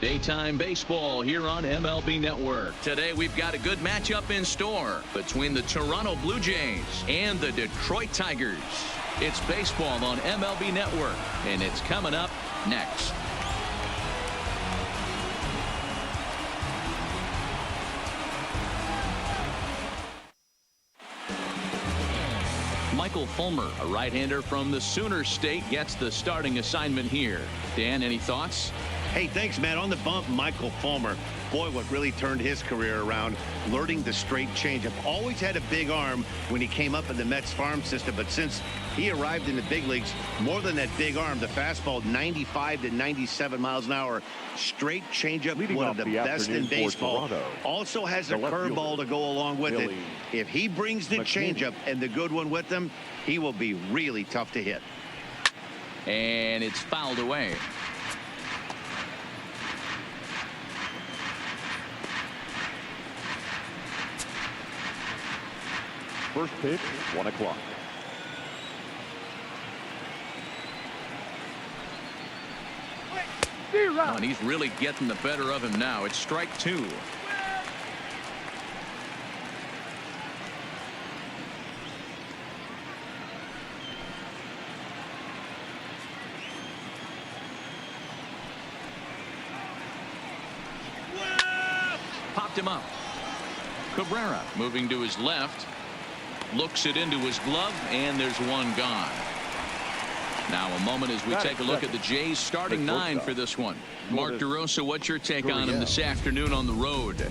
Daytime baseball here on MLB Network. Today we've got a good matchup in store between the Toronto Blue Jays and the Detroit Tigers. It's baseball on MLB Network, and it's coming up next. Michael Fulmer, a right-hander from the Sooner State, gets the starting assignment here. Dan, any thoughts? Hey, thanks, man. On the bump, Michael Fulmer. Boy, what really turned his career around, learning the straight changeup. Always had a big arm when he came up in the Mets farm system, but since he arrived in the big leagues, more than that big arm, the fastball 95 to 97 miles an hour. Straight changeup, one of the best in baseball. Also has a curveball to go along with it. If he brings the changeup and the good one with him, he will be really tough to hit. And it's fouled away. First pitch, 1 o'clock. Oh, and he's really getting the better of him now. It's strike 2. Popped him up. Cabrera moving to his left. Looks it into his glove, and there's one gone. Now a moment as we take a look at the Jays starting 9 for this one. Mark DeRosa, what's your take on him this afternoon on the road?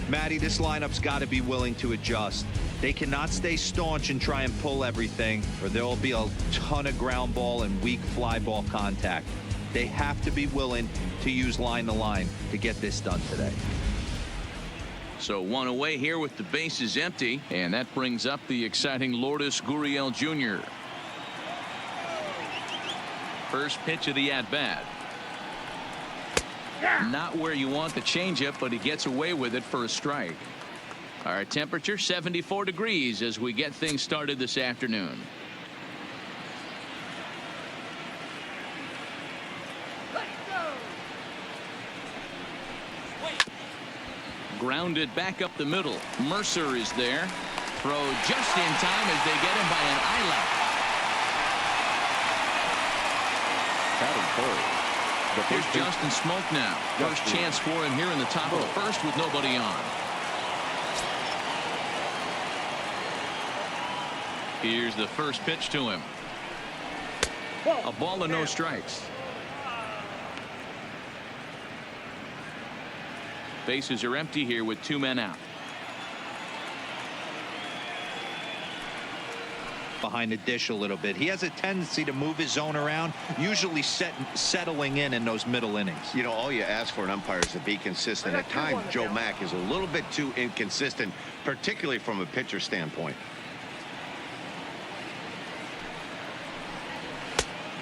Matty, this lineup's got to be willing to adjust. They cannot stay staunch and try and pull everything, or there will be a ton of ground ball and weak fly ball contact. They have to be willing to use line to line to get this done today. So one away here with the bases empty, and that brings up the exciting Lourdes Gurriel Jr. First pitch of the at-bat. Not where you want the changeup, but he gets away with it for a strike. Our temperature 74 degrees as we get things started this afternoon. Grounded back up the middle. Mercer is there. Throw just in time as they get him by an eyelash. Here's Justin Smoke now. First chance for him here in the top of the first with nobody on. Here's the first pitch to him. A ball and no strikes. Bases are empty here with 2 men out. Behind the dish a little bit. He has a tendency to move his zone around, usually settling in those middle innings. You know, all you ask for an umpire is to be consistent. At times, Joe Mack is a little bit too inconsistent, particularly from a pitcher standpoint.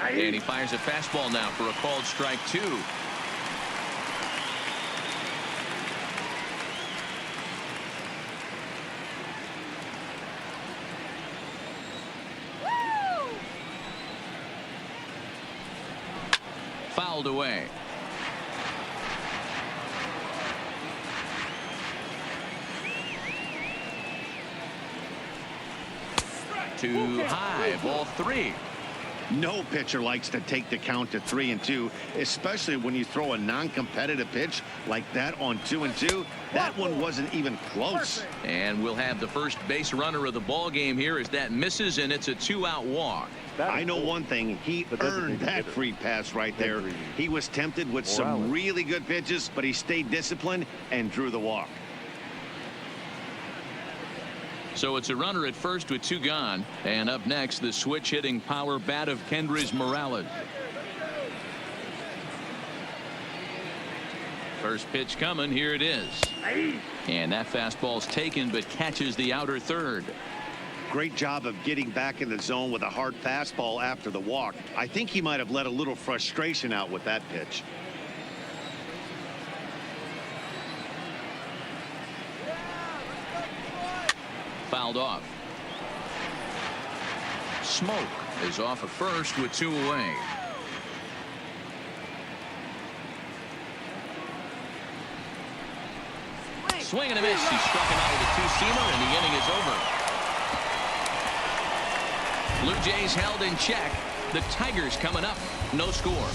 And he fires a fastball now for a called strike 2. Fouled away. Too high. Ball 3. No pitcher likes to take the count to 3-2, especially when you throw a non-competitive pitch like that on 2-2. That one wasn't even close. And we'll have the first base runner of the ball game here as that misses, and it's a 2-out walk. I know one thing. He earned that free pass right there. He was tempted with some really good pitches, but he stayed disciplined and drew the walk. So it's a runner at first with 2 gone. And up next, the switch hitting power bat of Kendrys Morales. First pitch coming. Here it is. And that fastball's taken but catches the outer third. Great job of getting back in the zone with a hard fastball after the walk. I think he might have let a little frustration out with that pitch. Fouled off. Smoke is off at first with 2 away. swing and a miss. He struck him out with a two-seamer, and the inning is over. Blue Jays held in check. The Tigers coming up. No score.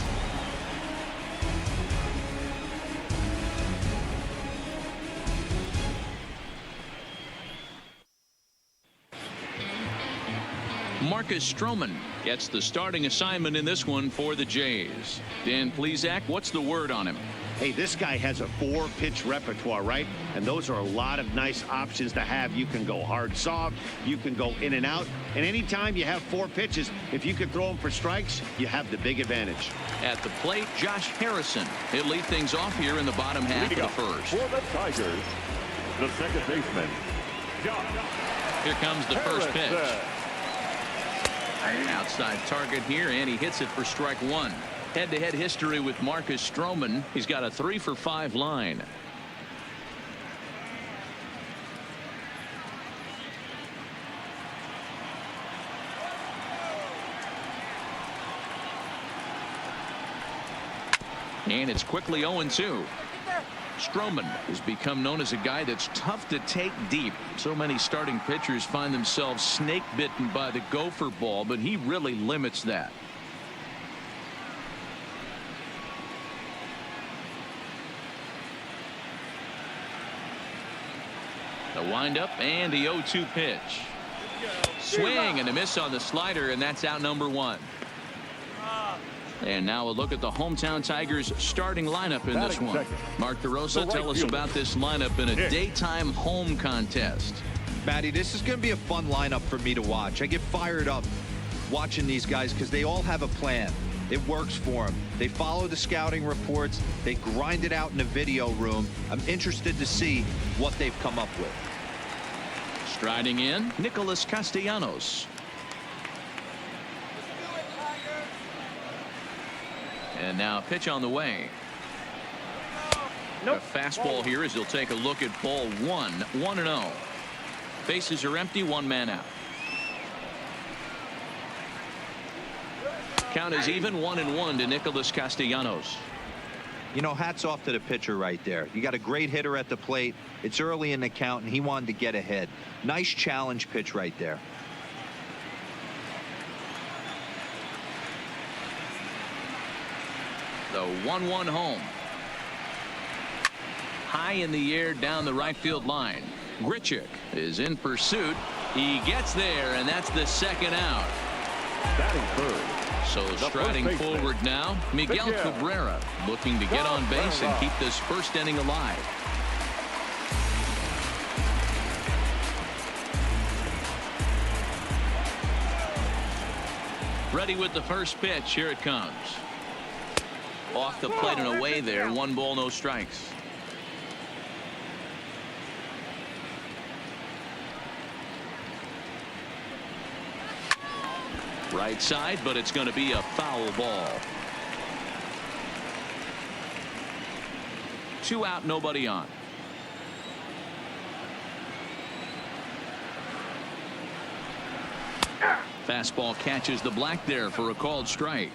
Marcus Stroman gets the starting assignment in this one for the Jays. Dan Plesac, what's the word on him? Hey, this guy has a 4-pitch repertoire, right? And those are a lot of nice options to have. You can go hard, soft. You can go in and out. And anytime you have 4 pitches, if you can throw them for strikes, you have the big advantage. At the plate, Josh Harrison. He'll lead things off here in the bottom half of the first. For the Tigers, the second baseman, Josh. Here comes the first pitch. Outside target here, and he hits it for strike one. Head-to-head history with Marcus Stroman. He's got a 3-for-5 line. And it's quickly 0-2. Stroman has become known as a guy that's tough to take deep. So many starting pitchers find themselves snake bitten by the gopher ball, but he really limits that. The windup and the 0-2 pitch. Swing and a miss on the slider, and that's out number 1. And now a look at the hometown Tigers starting lineup in this one. Mark DeRosa, tell us about this lineup in a daytime home contest. Matty, this is going to be a fun lineup for me to watch. I get fired up watching these guys because they all have a plan. It works for them. They follow the scouting reports. They grind it out in the video room. I'm interested to see what they've come up with. Striding in, Nicholas Castellanos. And now a pitch on the way. A fastball here as he'll take a look at ball 1. 1-0. Bases are empty, 1 man out. Count is even, 1-1 to Nicholas Castellanos. You know, hats off to the pitcher right there. You got a great hitter at the plate. It's early in the count, and he wanted to get ahead. Nice challenge pitch right there. The 1-1 home. High in the air down the right field line. Grichuk is in pursuit. He gets there, and that's the second out. Batting third. So striding forward now, Miguel Cabrera looking to get on base and keep this first inning alive. Ready with the first pitch. Here it comes. Off the plate and away there. 1 ball, no strikes. Right side, but it's going to be a foul ball. 2 out, nobody on. Fastball catches the black there for a called strike.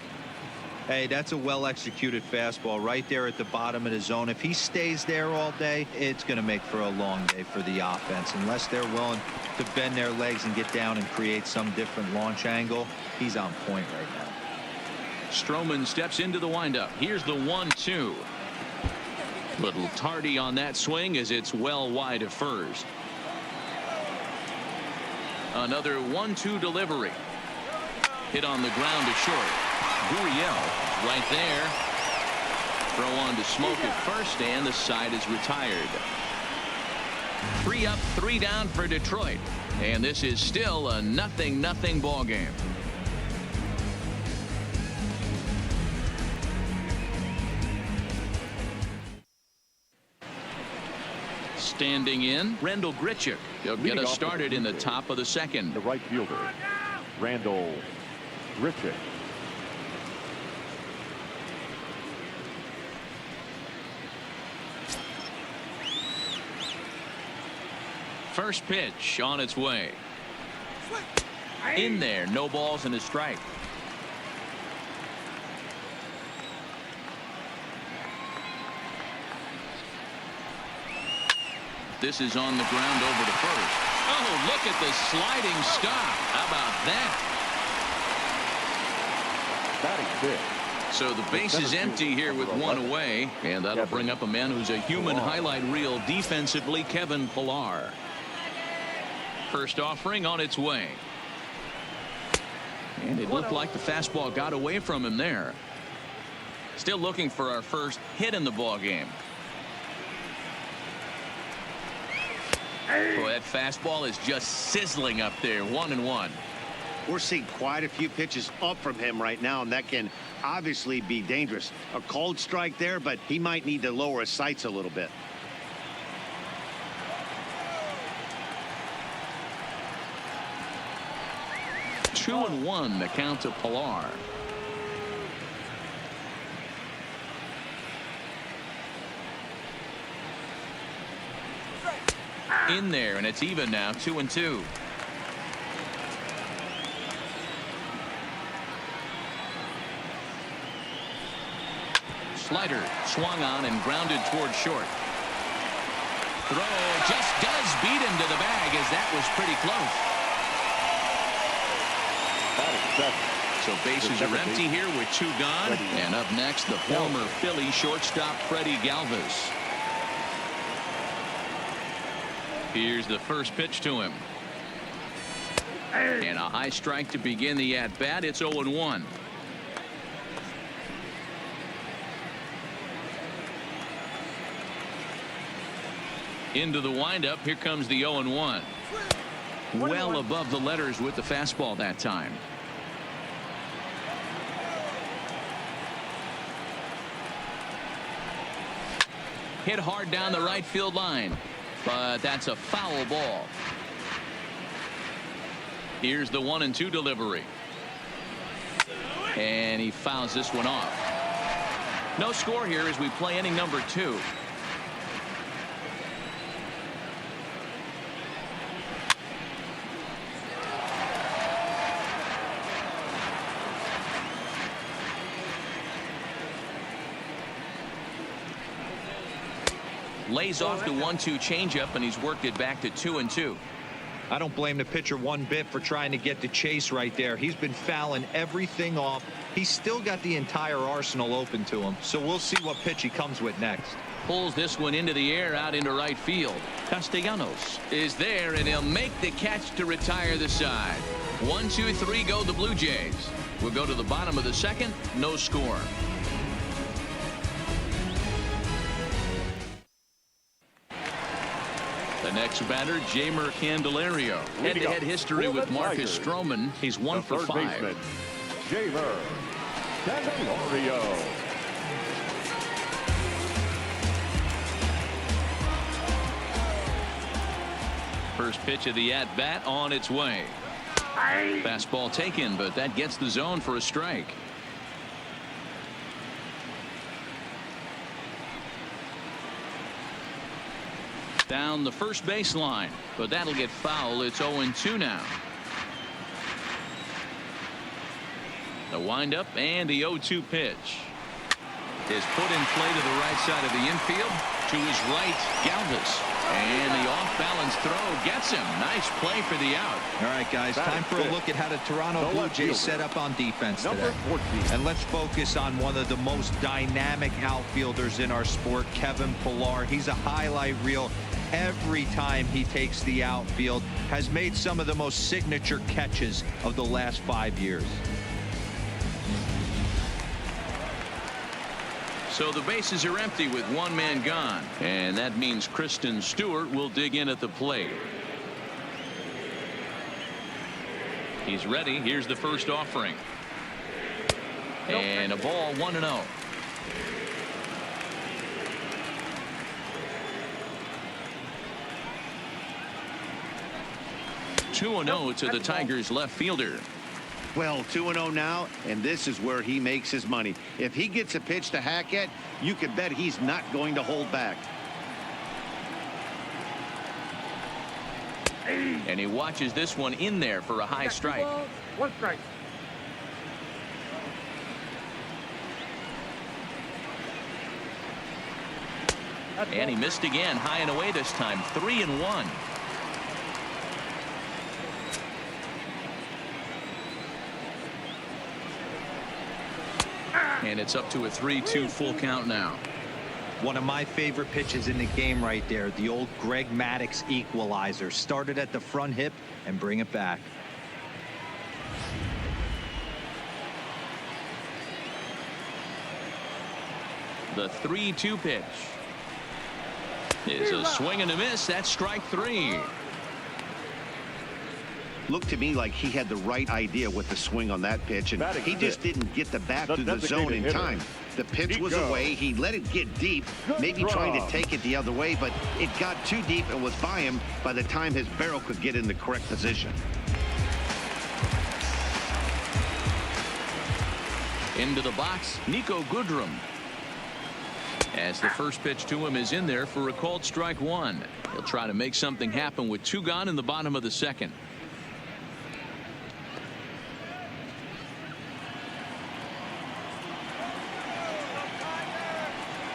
Hey, that's a well-executed fastball right there at the bottom of the zone. If he stays there all day, it's going to make for a long day for the offense. Unless they're willing to bend their legs and get down and create some different launch angle, he's on point right now. Stroman steps into the windup. Here's the 1-2. Little tardy on that swing as it's well wide of first. Another 1-2 delivery. Hit on the ground to short. Gurriel right there. Throw on to Smoke at first, and the side is retired. 3 up, 3 down for Detroit. And this is still a 0-0 ball game. Standing in, Randall Grichuk. He'll get us started in the top of the second. The right fielder, Randall Grichuk. First pitch on its way. In there, no balls and a strike. This is on the ground over to first. Oh, look at the sliding stop. How about that? Batting fifth. So the base is empty here with one away, and that'll bring up a man who's a human highlight reel defensively, Kevin Pillar. First offering on its way. And it looked like the fastball got away from him there. Still looking for our first hit in the ball game. Boy, that fastball is just sizzling up there. 1-1. We're seeing quite a few pitches up from him right now, and that can obviously be dangerous. A cold strike there, but he might need to lower his sights a little bit. Two and one, the count to Pillar. In there, and it's even now, 2-2. Slider swung on and grounded toward short. Throw just does beat him to the bag, as that was pretty close. So bases are empty here with two gone. And up next, the former Philly shortstop Freddie Galvis. Here's the first pitch to him. And a high strike to begin the at-bat. It's 0-1. Into the windup. Here comes the 0-1. Well above the letters with the fastball that time. Hit hard down the right field line, but that's a foul ball. Here's the 1-2 delivery, and he fouls this one off. No score here as we play inning number 2. Lays off the 1-2 changeup, and he's worked it back to 2-2. I don't blame the pitcher one bit for trying to get the chase right there. He's been fouling everything off. He's still got the entire arsenal open to him, so we'll see what pitch he comes with next. Pulls this one into the air out into right field. Castellanos is there, and he'll make the catch to retire the side. 1-2-3 go the Blue Jays. We'll go to the bottom of the second. No score. The next batter, Jeimer Candelario. Head-to-head history with Marcus Stroman. He's 1 for 5. Jeimer Candelario. First pitch of the at-bat on its way. Fastball taken, but that gets the zone for a strike. Down the first baseline, but that'll get foul. It's 0-2 now. The windup and the 0-2 pitch is put in play to the right side of the infield. To his right, Galvis. And the off-balance throw gets him. Nice play for the out. All right, guys, time for a look at how the Toronto Blue Jays set up on defense today. And let's focus on one of the most dynamic outfielders in our sport, Kevin Pillar. He's a highlight reel every time he takes the outfield. Has made some of the most signature catches of the last 5 years. So the bases are empty with one man gone, and that means Kristen Stewart will dig in at the plate. He's ready. Here's the first offering, and a ball, 1-0. To the Tigers left fielder. Well, 2-0 now, and this is where he makes his money. If he gets a pitch to hack at, you can bet he's not going to hold back. And he watches this one in there for a high strike. 1 strike. And he missed again, high and away this time. 3-1. And it's up to a 3-2 full count now. One of my favorite pitches in the game right there. The old Greg Maddux equalizer. Started at the front hip and bring it back. The 3-2 pitch is a swing and a miss. That's strike 3. Looked to me like he had the right idea with the swing on that pitch, and he just didn't get the bat through the zone in time. The pitch was away. He let it get deep, maybe trying to take it the other way, but it got too deep and was by him by the time his barrel could get in the correct position. Into the box, Nico Goodrum. As the first pitch to him is in there for a called strike 1. He'll try to make something happen with 2 gone in the bottom of the second.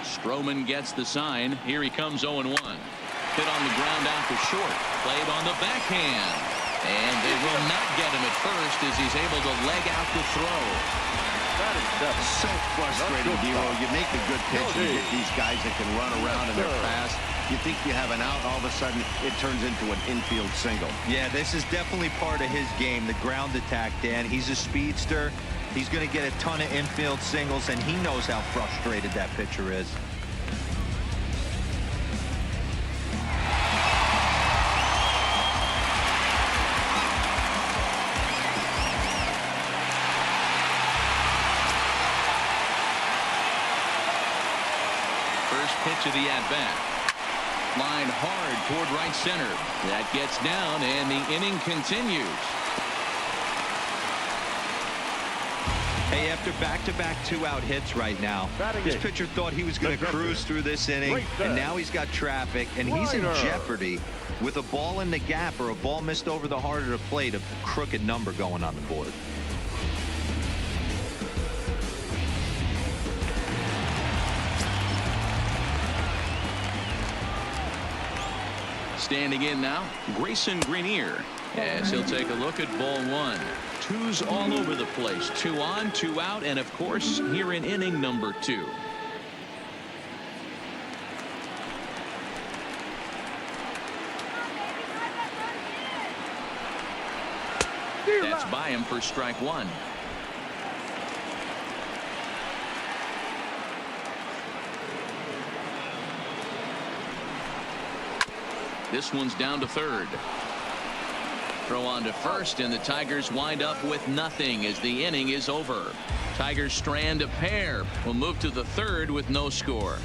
Stroman gets the sign. Here he comes 0-1. Hit on the ground out to short. Played on the backhand. And they will not get him at first as he's able to leg out the throw. So frustrating, Dero. You make a good pitch, and you get these guys that can run around and they're fast. You think you have an out, all of a sudden it turns into an infield single. Yeah, this is definitely part of his game, the ground attack, Dan. He's a speedster. He's going to get a ton of infield singles, and he knows how frustrated that pitcher is. Pitch of the at-bat. Line hard toward right center. That gets down, and the inning continues. Hey, after back-to-back 2-out hits right now, this pitcher thought he was going to cruise through this inning, and now he's got traffic, and he's in jeopardy with a ball in the gap or a ball missed over the heart of the plate, a crooked number going on the board. Standing in now, Grayson Greenier, as he'll take a look at ball 1. 2s all over the place. 2 on, 2 out, and of course here in inning number 2. That's by him for strike 1. This one's down to third. Throw on to first, and the Tigers wind up with nothing as the inning is over. Tigers strand a pair. Will move to the third with no score.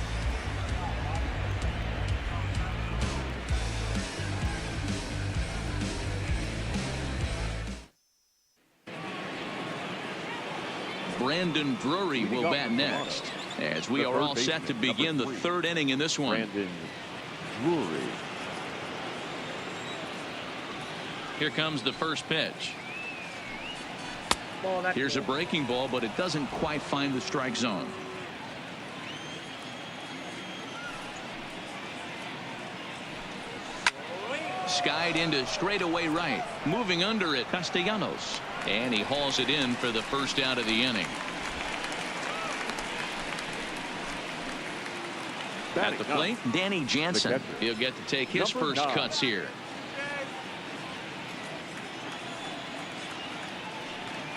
Brandon Drury will bat next, as we are all set to begin the third inning in this one. Brandon Drury. Here comes the first pitch. Here's a breaking ball, but it doesn't quite find the strike zone. Skied into straightaway right. Moving under it, Castellanos. And he hauls it in for the first out of the inning. At the plate, Danny Jansen. He'll get to take his first cuts here.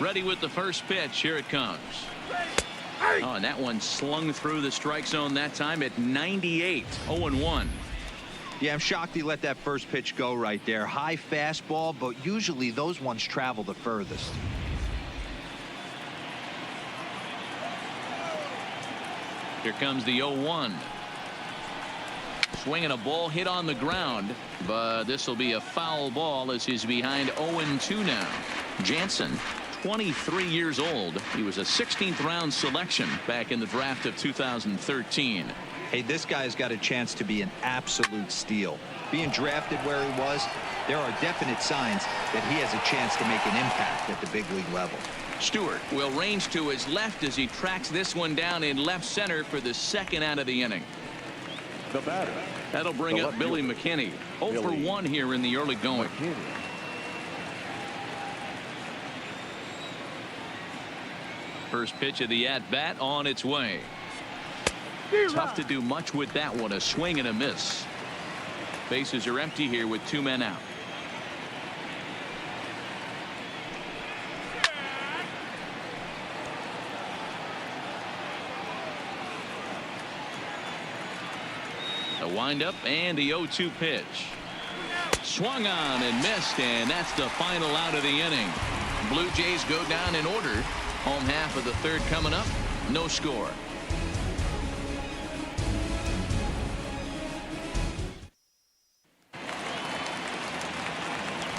Ready with the first pitch. Here it comes. Oh, and that one slung through the strike zone that time at 98. 0-1. Yeah, I'm shocked he let that first pitch go right there. High fastball, but usually those ones travel the furthest. Here comes the 0-1. Swinging a ball hit on the ground, but this will be a foul ball as he's behind 0-2 now. Jansen, 23 years old. He was a 16th round selection back in the draft of 2013. Hey, this guy's got a chance to be an absolute steal. Being drafted where he was, there are definite signs that he has a chance to make an impact at the big league level. Stewart will range to his left as he tracks this one down in left center for the second out of the inning. The batter. That'll bring up Billy McKinney. 0 for 1 here in the early going. First pitch of the at-bat on its way. Tough to do much with that one. A swing and a miss. Bases are empty here with 2 men out. A windup and the 0-2 pitch. Swung on and missed, and that's the final out of the inning. Blue Jays go down in order. Home half of the third coming up. No score.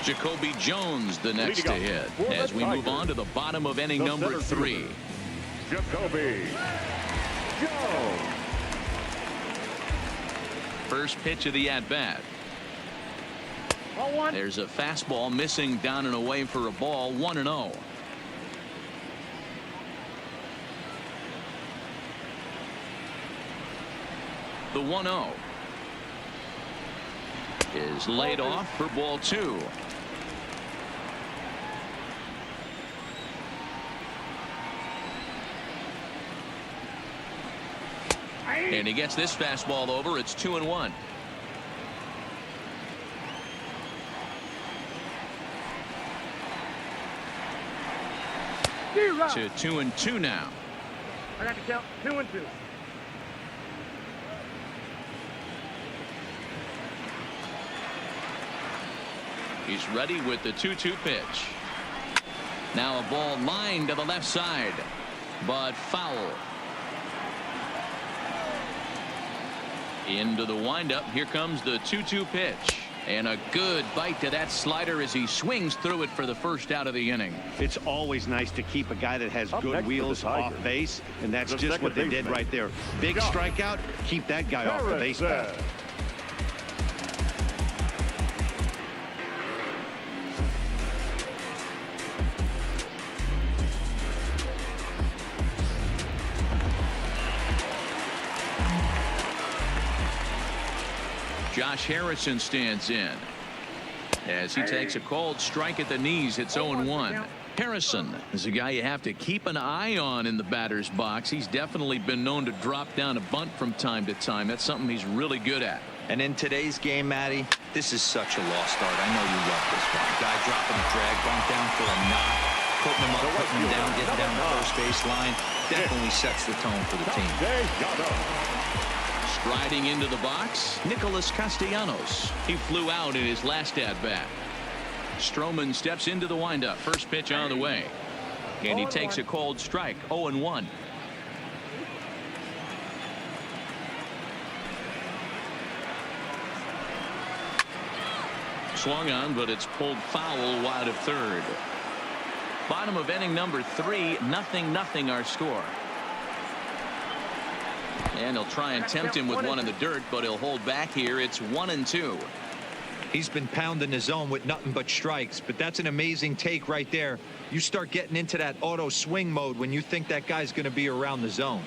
Jacoby Jones the next to hit as we move on to the bottom of inning number 3. Jacoby Jones. First pitch of the at-bat. There's a fastball missing down and away for a ball. 1-0. The 1-0 is laid off for ball 2. And he gets this fastball over. It's 2-1. To 2-2 now. I got to count 2-2. He's ready with the 2-2 pitch. Now a ball lined to the left side, but foul. Into the windup. Here comes the 2-2 pitch. And a good bite to that slider as he swings through it for the first out of the inning. It's always nice to keep a guy that has good wheels off base, and that's just what they did right there. Big strikeout. Keep that guy off the base path. Josh Harrison stands in as he takes a called strike at the knees. It's 0-1. Harrison is a guy you have to keep an eye on in the batter's box. He's definitely been known to drop down a bunt from time to time. That's something he's really good at. And in today's game, Matty, this is such a lost art. I know you love this one. Guy dropping a drag bunt down for a knock, putting him up, putting him down, getting down the first base line. Definitely sets the tone for the team. Striding into the box, Nicholas Castellanos. He flew out in his last at-bat. Stroman steps into the windup. First pitch on the way. And he takes a called strike. 0-1. Swung on, but it's pulled foul wide of third. Bottom of inning number 3. 0-0 our score. And he'll try and tempt him with one in the dirt, but he'll hold back here. It's 1-2. He's been pounding the zone with nothing but strikes, but that's an amazing take right there. You start getting into that auto swing mode when you think that guy's going to be around the zone.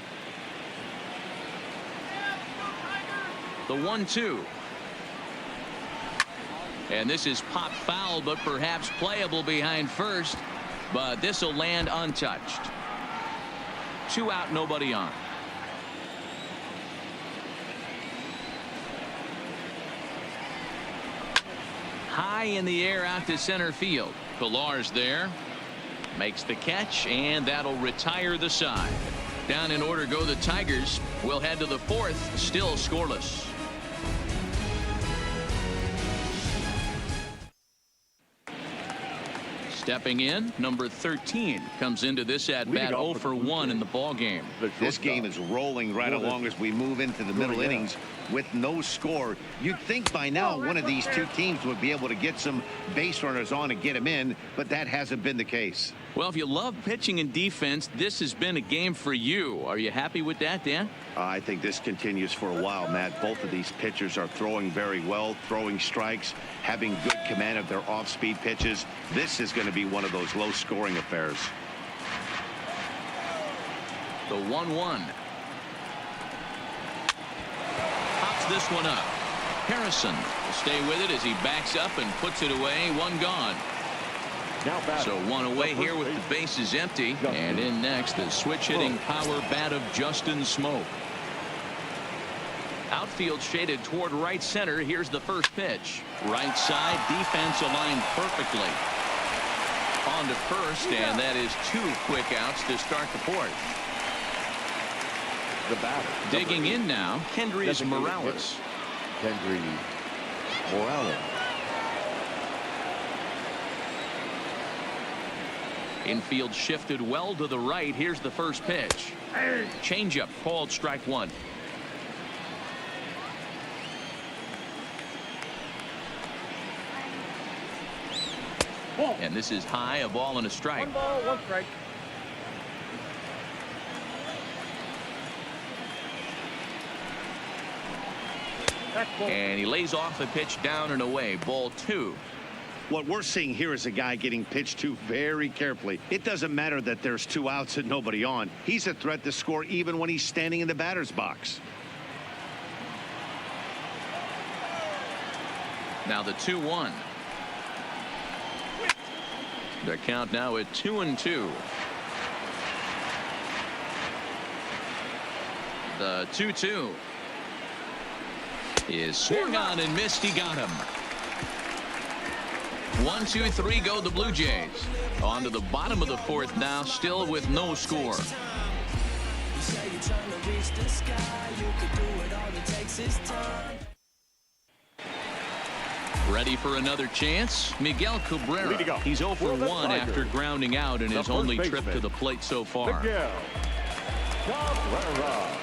The 1-2. And this is pop foul, but perhaps playable behind first. But this will land untouched. 2 out, nobody on. High in the air out to center field. Pilar's there. Makes the catch, and that'll retire the side. Down in order go the Tigers. We'll head to the 4th, still scoreless. Stepping in, number 13 comes into this at-bat 0 for 1 in the ball game. This game is rolling right along as we move into the middle innings with no score. You'd think by now one of these two teams would be able to get some base runners on and get them in, but that hasn't been the case. Well, if you love pitching and defense, this has been a game for you. Are you happy with that, Dan? I think this continues for a while, Matt. Both of these pitchers are throwing very well, throwing strikes, having good command of their off-speed pitches. This is going to be one of those low-scoring affairs. The 1-1. Pops this one up. Harrison will stay with it as he backs up and puts it away. One gone. Now So one away here with the bases empty. And in next, the switch-hitting power bat of Justin Smoke. Outfield shaded toward right center. Here's the first pitch. Right side, defense aligned perfectly. On to first, and that is 2 quick outs to start the fourth. The batter. Digging in now, Kendrys Morales. Kendrys Morales. Infield shifted well to the right. Here's the first pitch. Changeup called strike one. And this is high, a ball and a strike. 1 ball, 1 strike. And he lays off the pitch down and away. Ball 2. What we're seeing here is a guy getting pitched to very carefully. It doesn't matter that there's 2 outs and nobody on. He's a threat to score even when he's standing in the batter's box. Now the 2-1. The count now at 2-2. The 2-2 is swung on and missed. He got him. 1, 2, 3 go the Blue Jays. On to the bottom of the fourth now, still with no score. Ready for another chance? Miguel Cabrera. He's 0 for 1 after grounding out in his only trip to the plate so far. Miguel Cabrera.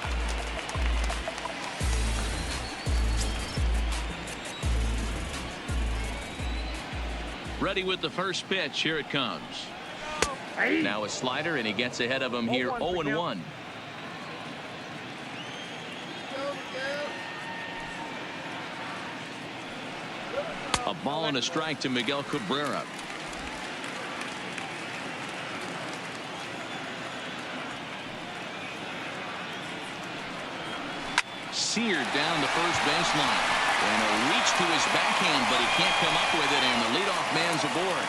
Ready with the first pitch. Here it comes. Now a slider, and he gets ahead of him here. 0-1. A ball and a strike to Miguel Cabrera. Seared down the first baseline. And a reach to his backhand, but he can't come up with it, and the leadoff man's aboard.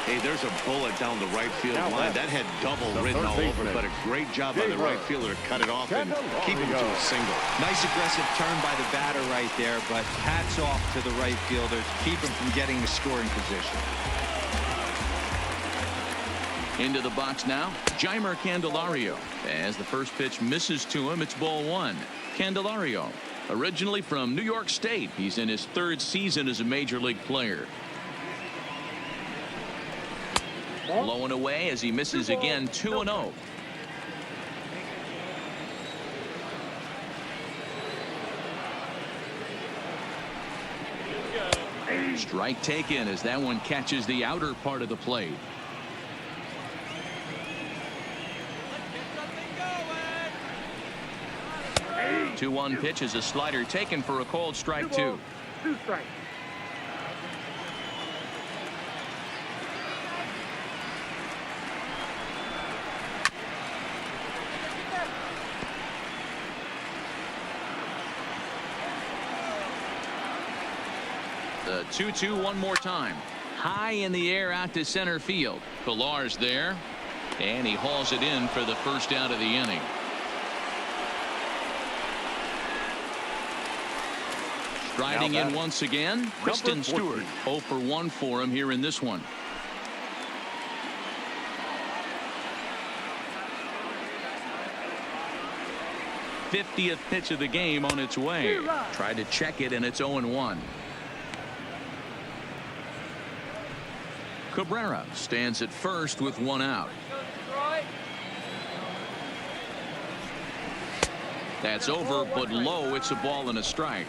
Hey, there's a bullet down the right field line. That had double written all over it, but a great job by the right fielder to cut it off and keep him to a single. Nice aggressive turn by the batter right there, but hats off to the right fielder to keep him from getting the scoring position. Into the box now, Jeimer Candelario. As the first pitch misses to him, it's ball 1. Candelario, originally from New York State. He's in his 3rd season as a major league player. Low and away as he misses again. 2-0. Strike taken as that one catches the outer part of the plate. 2-1 pitch is a slider taken for a called strike 2. 2 strikes. The 2-2 one more time. High in the air out to center field. Pillar's there, and he hauls it in for the first out of the inning. Striding in once again, Kristen Stewart. 0 for 1 for him here in this one. '50th pitch of the game on its way. Tried to check it, and it's 0-1. Cabrera stands at first with 1 out. That's over, but low. It's a ball and a strike.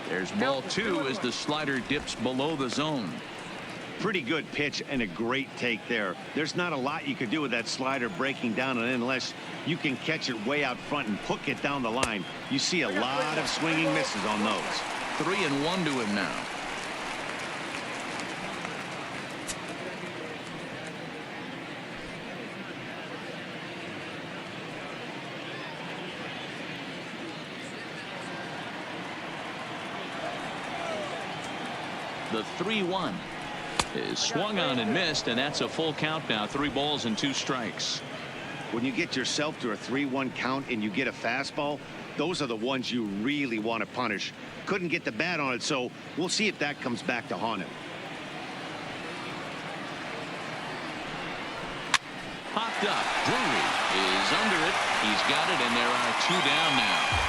There's ball 2 as the slider dips below the zone. Pretty good pitch and a great take there. There's not a lot you could do with that slider breaking down and unless you can catch it way out front and hook it down the line. You see a lot of swinging misses on those. 3-1 to him now. The 3-1 is swung on and missed, and that's a full count now. 3 balls and 2 strikes. When you get yourself to a 3-1 count and you get a fastball, those are the ones you really want to punish. Couldn't get the bat on it, so we'll see if that comes back to haunt him. Popped up. Drury is under it. He's got it, and there are 2 down now.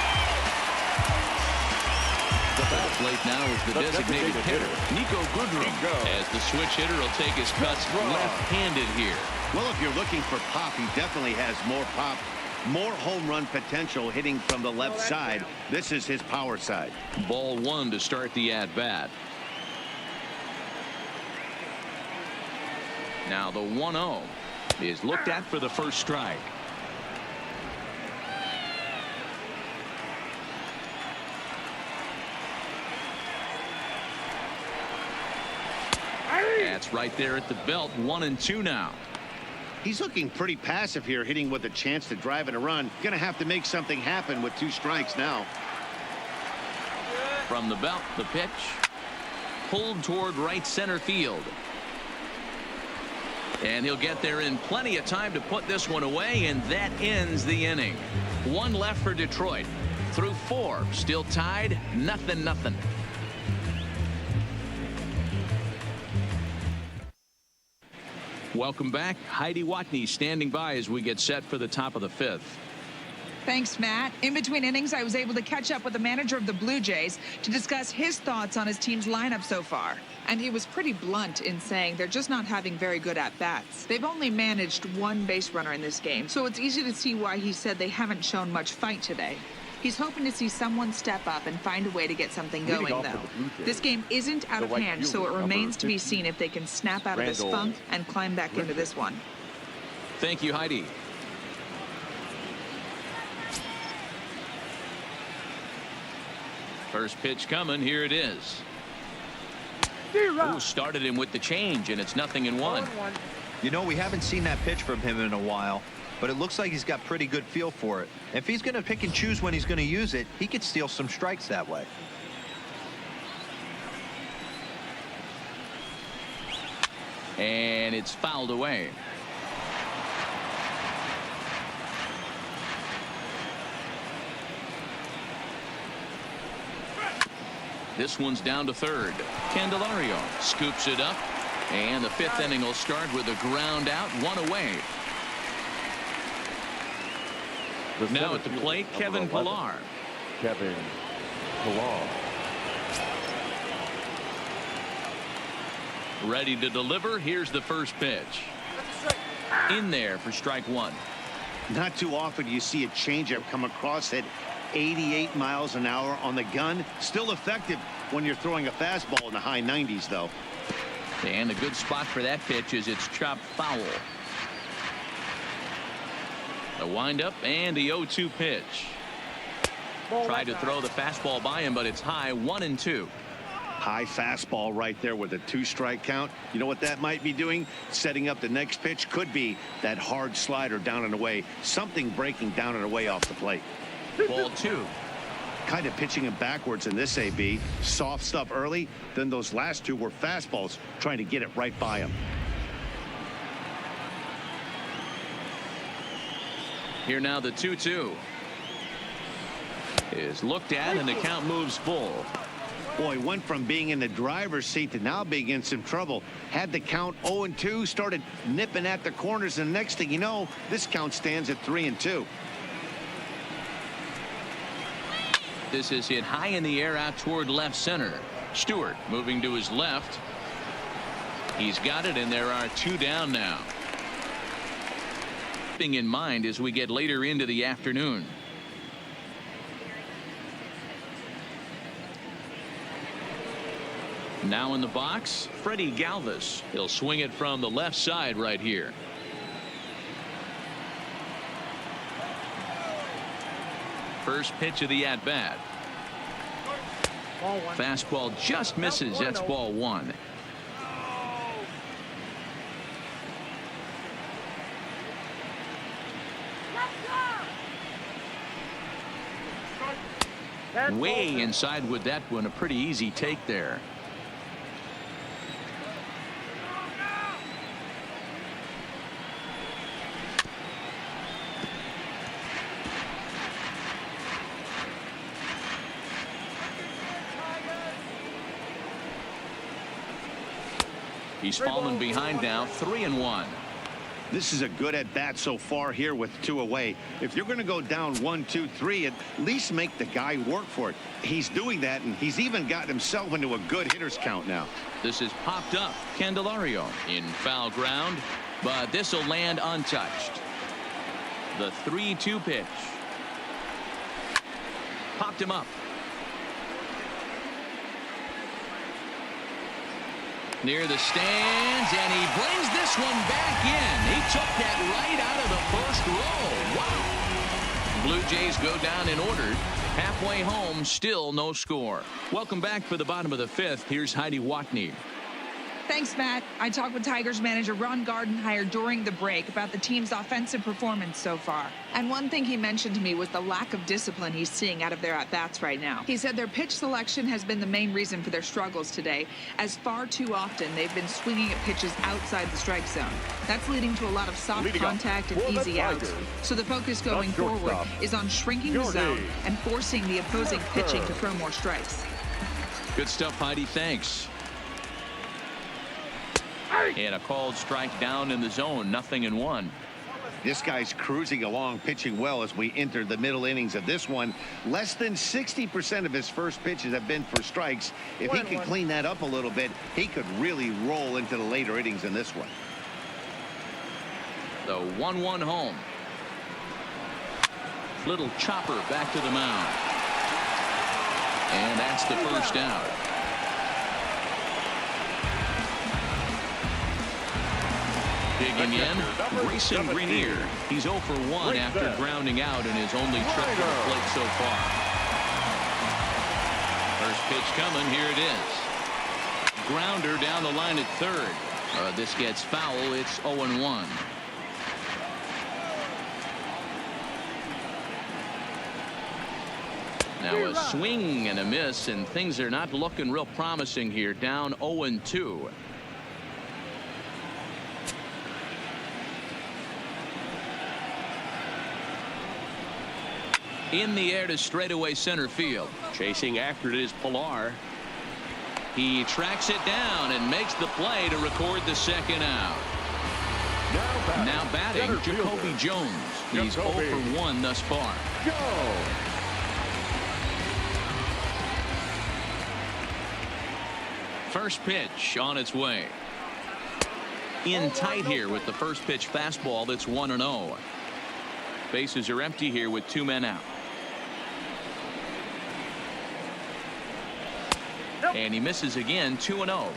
To the plate now is the designated hitter, Nico Goodrum, as the switch hitter will take his cuts left-handed here. Well, if you're looking for pop, he definitely has more pop, more home run potential hitting from the left side. This is his power side. Ball 1 to start the at-bat. Now the 1-0 is looked at for the first strike. That's right there at the belt. 1-2 now. He's looking pretty passive here, hitting with a chance to drive in a run. Gonna have to make something happen with 2 strikes now. From the belt, the pitch pulled toward right center field. And he'll get there in plenty of time to put this one away, and that ends the inning. 1 left for Detroit. Through 4, still tied, 0-0. Welcome back. Heidi Watney standing by as we get set for the top of the 5th. Thanks, Matt. In between innings, I was able to catch up with the manager of the Blue Jays to discuss his thoughts on his team's lineup so far. And he was pretty blunt in saying they're just not having very good at-bats. They've only managed 1 base runner in this game, so it's easy to see why he said they haven't shown much fight today. He's hoping to see someone step up and find a way to get something going, though. This game isn't out of hand, so it remains to be seen if they can snap out of this funk and climb back into this one. Thank you, Heidi. First pitch coming. Here it is. Ooh, started him with the change, and it's 0-1. You know, we haven't seen that pitch from him in a while, but it looks like he's got pretty good feel for it. If he's going to pick and choose when he's going to use it, he could steal some strikes that way. And it's fouled away. This one's down to third. Candelario scoops it up, and the 5th inning will start with a ground out, 1 away. Now at the plate, Kevin Pillar. Kevin Pillar. Ready to deliver. Here's the first pitch. In there for strike 1. Not too often you see a changeup come across at 88 miles an hour on the gun. Still effective when you're throwing a fastball in the high 90s, though. And a good spot for that pitch is it's chopped foul. The windup and the 0-2 pitch. Tried to throw the fastball by him, but it's high. 1-2. High fastball right there with a 2-strike count. You know what that might be doing? Setting up the next pitch. Could be that hard slider down and away. Something breaking down and away off the plate. Ball 2. Kind of pitching him backwards in this AB. Soft stuff early. Then those last 2 were fastballs, trying to get it right by him. Here now the 2-2 is looked at, and the count moves full. Boy, went from being in the driver's seat to now being in some trouble. Had the count 0-2, started nipping at the corners, and the next thing you know, this count stands at 3-2. This is hit high in the air out toward left center. Stewart moving to his left. He's got it, and there are 2 down now. Keeping in mind as we get later into the afternoon. Now in the box, Freddie Galvis. He'll swing it from the left side right here. First pitch of the at-bat. Fastball just misses. That's ball 1. Way inside with that one. A pretty easy take there. He's fallen behind now, 3-1. This is a good at bat so far here with 2 away. If you're going to go down 1, 2, 3, at least make the guy work for it. He's doing that, and he's even gotten himself into a good hitters count now. This is popped up. Candelario in foul ground, but this will land untouched. The 3-2 pitch. Popped him up. Near the stands, and he brings this one back in. He took that right out of the first row. Wow. Blue Jays go down in order. Halfway home, still no score. Welcome back for the bottom of the 5th. Here's Heidi Watney. Thanks, Matt. I talked with Tigers manager Ron Gardenhire during the break about the team's offensive performance so far. And one thing he mentioned to me was the lack of discipline he's seeing out of their at-bats right now. He said their pitch selection has been the main reason for their struggles today, as far too often they've been swinging at pitches outside the strike zone. That's leading to a lot of soft contact and easy outs. So the focus going forward is on shrinking the zone and forcing the opposing pitching to throw more strikes. Good stuff, Heidi. Thanks. And a called strike down in the zone, 0-1. This guy's cruising along, pitching well as we enter the middle innings of this one. Less than 60% of his first pitches have been for strikes. If he could clean that up a little bit, he could really roll into the later innings in this one. The 1-1 home. Little chopper back to the mound. And that's the first out. Digging in, Grayson Greenier. He's 0 for 1 after grounding out in his only trip to the plate so far. First pitch coming, here it is. Grounder down the line at third. This gets foul, it's 0-1. Now a swing and a miss, and things are not looking real promising here. Down 0-2. In the air to straightaway center field. Chasing after it is Pilar. He tracks it down and makes the play to record the second out. Now batting, Jacoby Jones. He's 0 for 1 thus far. First pitch on its way. In tight here with the first pitch fastball. That's 1-0. Bases are empty here with 2 men out. And he misses again, 2-0.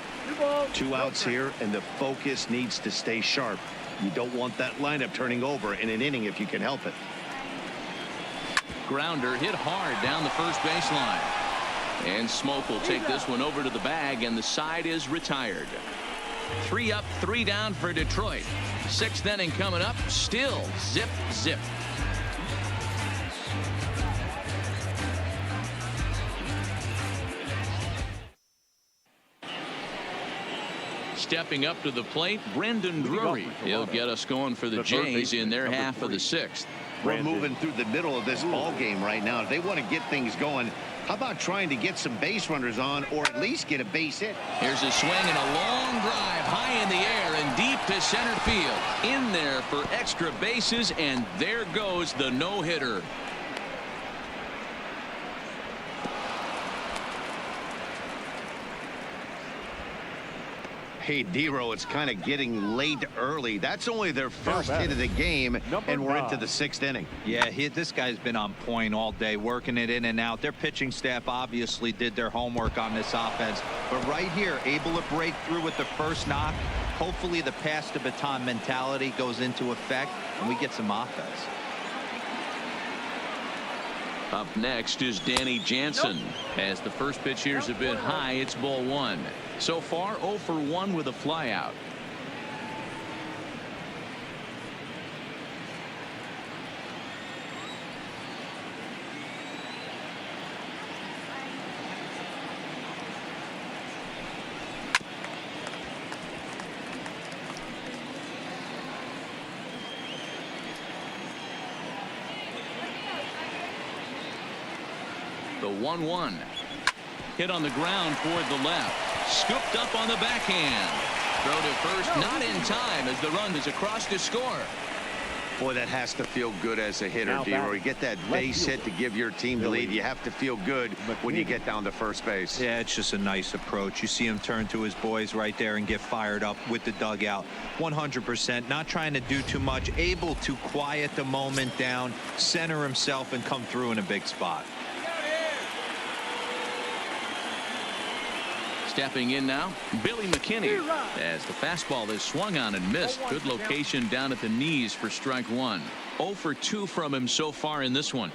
2 outs here, and the focus needs to stay sharp. You don't want that lineup turning over in an inning if you can help it. Grounder hit hard down the first baseline. And Smoke will take this one over to the bag, and the side is retired. 3 up, 3 down for Detroit. 6th inning coming up. Still zip, zip. Stepping up to the plate, Brendan Drury. He'll get us going for the Jays in their half of the 6th. We're moving through the middle of this ball game right now. If they want to get things going, how about trying to get some base runners on, or at least get a base hit? Here's a swing and a long drive high in the air and deep to center field. In there for extra bases, and there goes the no-hitter. Hey, Dero, it's kind of getting late early. That's only their first hit of the game, and we're into the 6th inning. Yeah, this guy's been on point all day, working it in and out. Their pitching staff obviously did their homework on this offense. But right here, able to break through with the first knock. Hopefully the pass to baton mentality goes into effect, and we get some offense. Up next is Danny Jansen. As the first pitch here's a bit high, it's ball 1. So far 0 for 1 with a flyout. The 1-1. Hit on the ground toward the left. Scooped up on the backhand. Throw to first, not in time as the run is across to score. Boy, that has to feel good as a hitter, D-Roy. You get that base hit to give your team the lead. You have to feel good when you get down to first base. Yeah, it's just a nice approach. You see him turn to his boys right there and get fired up with the dugout. 100%, not trying to do too much, able to quiet the moment down, center himself, and come through in a big spot. Stepping in now, Billy McKinney, as the fastball is swung on and missed. Good location down at the knees for strike one. 0 for 2 from him so far in this one.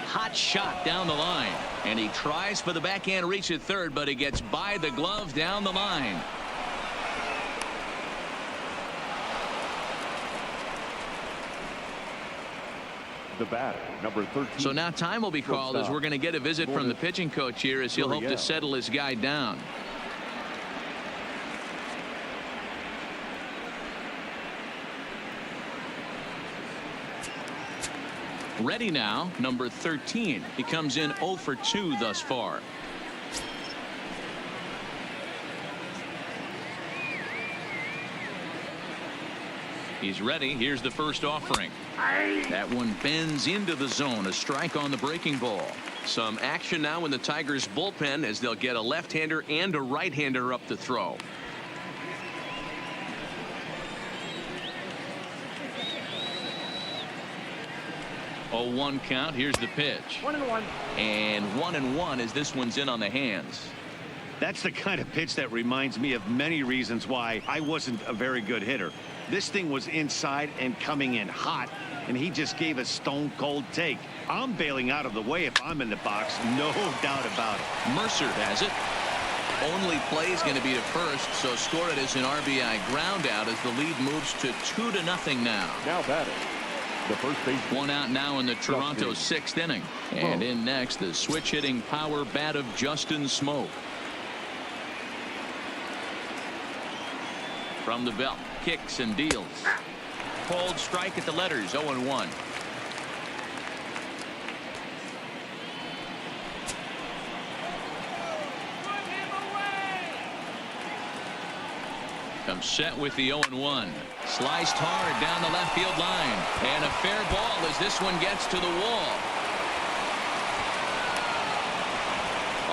Hot shot down the line, and he tries for the backhand reach at third, but he gets by the glove down the line. The batter, number 13. So now time will be called as we're going to get a visit from the pitching coach here as he'll hope to settle his guy down. Ready now, number 13. He comes in 0 for 2 thus far. He's ready. Here's the first offering. That one bends into the zone. A strike on the breaking ball. Some action now in the Tigers bullpen as they'll get a left-hander and a right-hander up to throw. Oh, 1 count. Here's the pitch. 1-1. And 1-1 as this one's in on the hands. That's the kind of pitch that reminds me of many reasons why I wasn't a very good hitter. This thing was inside and coming in hot, and he just gave a stone cold take. I'm bailing out of the way if I'm in the box, no doubt about it. Mercer has it. Only play is going to be to first, so score it as an RBI ground out as the lead moves to 2-0 now. Now batting, the first base. 1 out now in the Toronto 6th inning. And in next, the switch hitting power bat of Justin Smoke. From the belt, kicks and deals. Cold strike at the letters, 0-1. Comes set with the 0-1. Sliced hard down the left field line. And a fair ball as this one gets to the wall.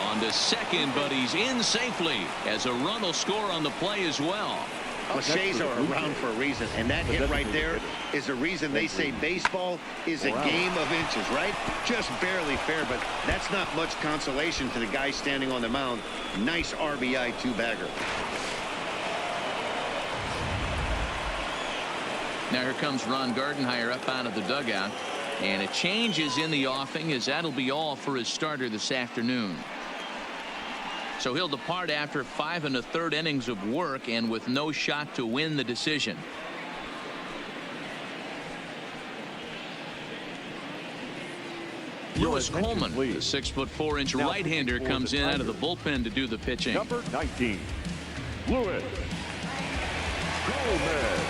On to second, but he's in safely as a run will score on the play as well. Cliches are around for a reason, and that hit right there is the reason they say baseball is a game of inches, right? Just barely fair, but that's not much consolation to the guy standing on the mound. Nice RBI two-bagger. Now here comes Ron Gardenhire up out of the dugout, and a change is in the offing as that'll be all for his starter this afternoon. So he'll depart after 5 1/3 innings of work and with no shot to win the decision. Lewis Coleman, the 6'4" right-hander, comes in out of the bullpen to do the pitching. Number 19, Lewis Coleman.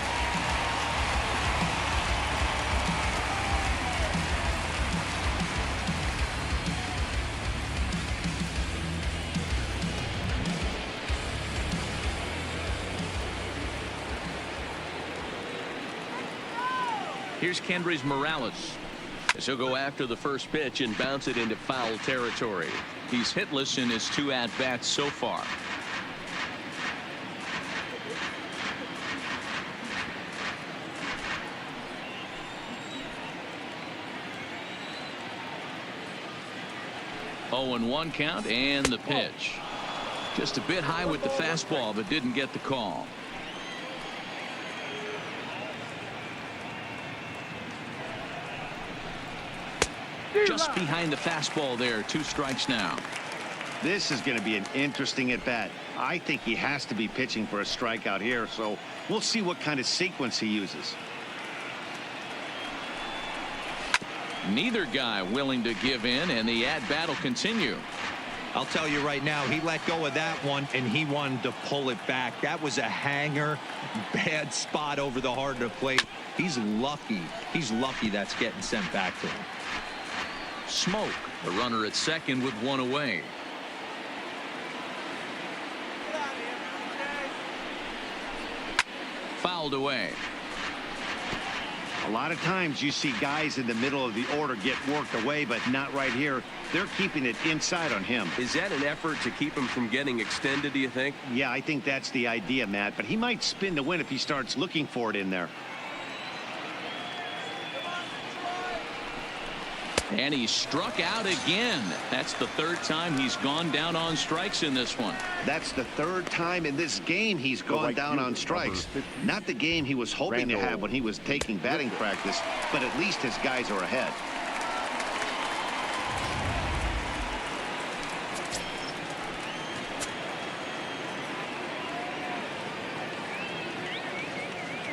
Here's Kendrys Morales as he'll go after the first pitch and bounce it into foul territory. He's hitless in his 2 at-bats so far. Oh, and 1 count and the pitch. Just a bit high with the fastball, but didn't get the call. Just behind the fastball there. 2 strikes now. This is going to be an interesting at-bat. I think he has to be pitching for a strikeout here, so we'll see what kind of sequence he uses. Neither guy willing to give in, and the at-bat will continue. I'll tell you right now, he let go of that one, and he wanted to pull it back. That was a hanger, bad spot over the heart of the plate. He's lucky. He's lucky that's getting sent back to him. Smoke, the runner at second with one away. Fouled away. A lot of times you see guys in the middle of the order get worked away, but not right here. They're keeping it inside on him. Is that an effort to keep him from getting extended, do you think? Yeah, I think that's the idea, Matt, but he might spin to win if he starts looking for it in there. And he struck out again. That's the third time he's gone down on strikes in this one. That's the third time in this game he's gone down on strikes. Not the game he was hoping to have when he was taking batting practice, but at least his guys are ahead.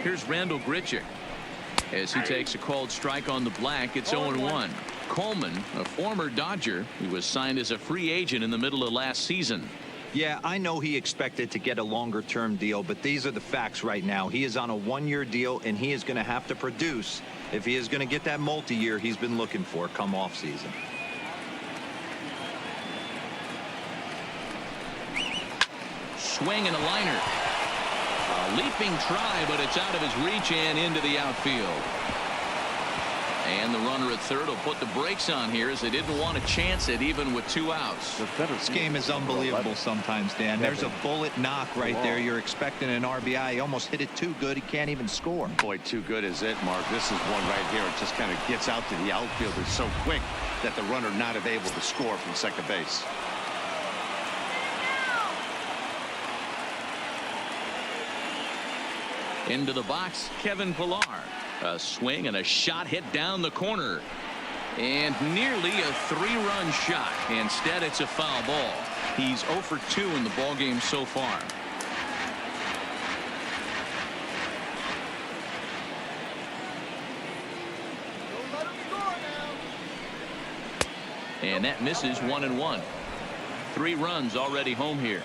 Here's Randall Grichuk. As he takes a called strike on the black, it's 0-1. Coleman, a former Dodger, he was signed as a free agent in the middle of last season. Yeah, I know he expected to get a longer-term deal, but these are the facts right now. He is on a one-year deal, and he is going to have to produce if he is going to get that multi-year he's been looking for come off-season. Swing and a liner. A leaping try, but it's out of his reach and into the outfield. And the runner at third will put the brakes on here as they didn't want to chance it even with 2 outs. This game is unbelievable sometimes, Dan. There's a bullet knock right there. You're expecting an RBI. He almost hit it too good. He can't even score. Boy, too good is it, Mark. This is one right here. It just kind of gets out to the outfield. It's so quick that the runner not able to score from second base. Into the box, Kevin Pillar. A swing and a shot hit down the corner. And nearly a 3-run shot. Instead, it's a foul ball. He's 0 for 2 in the ballgame so far. And that misses 1-1. 3 runs already home here.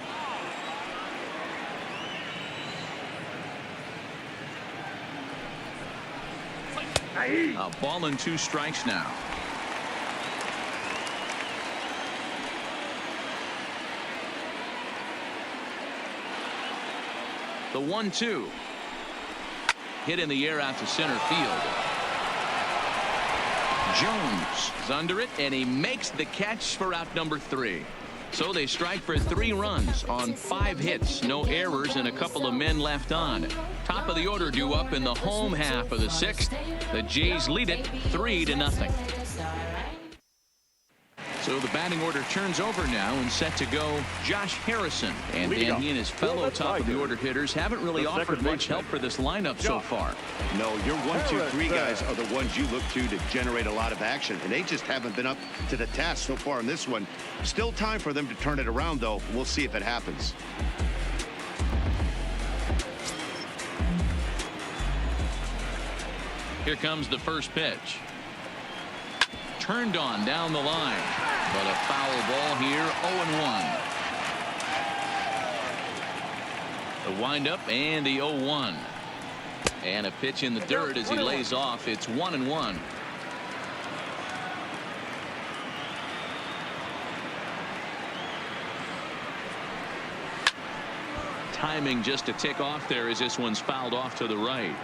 A ball and 2 strikes now. The 1-2. Hit in the air out to center field. Jones is under it, and he makes the catch for out number 3. So they strike for 3 runs on 5 hits, no errors, and a couple of men left on. Top of the order due up in the home half of the 6th. The Jays lead it 3-0. So the batting order turns over now and set to go Josh Harrison. And Dan, he and his fellow top of the order hitters haven't really offered much help for this lineup so far. No, your 1, 2, 3 guys are the ones you look to generate a lot of action, and they just haven't been up to the task so far in this one. Still time for them to turn it around, though. We'll see if it happens. Here comes the first pitch. Turned on down the line, but a foul ball here. 0-1. The windup and the 0-1, and a pitch in the dirt as he lays off. It's 1-1. Timing just a tick off there as this one's fouled off to the right.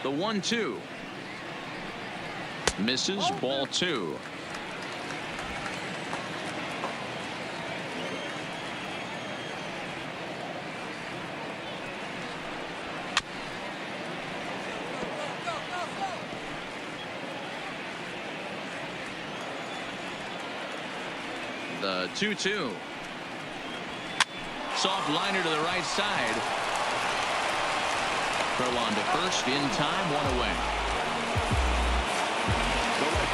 The 1-2. Misses, ball 2. The 2-2. Soft liner to the right side. Throw on to first in time, 1 away.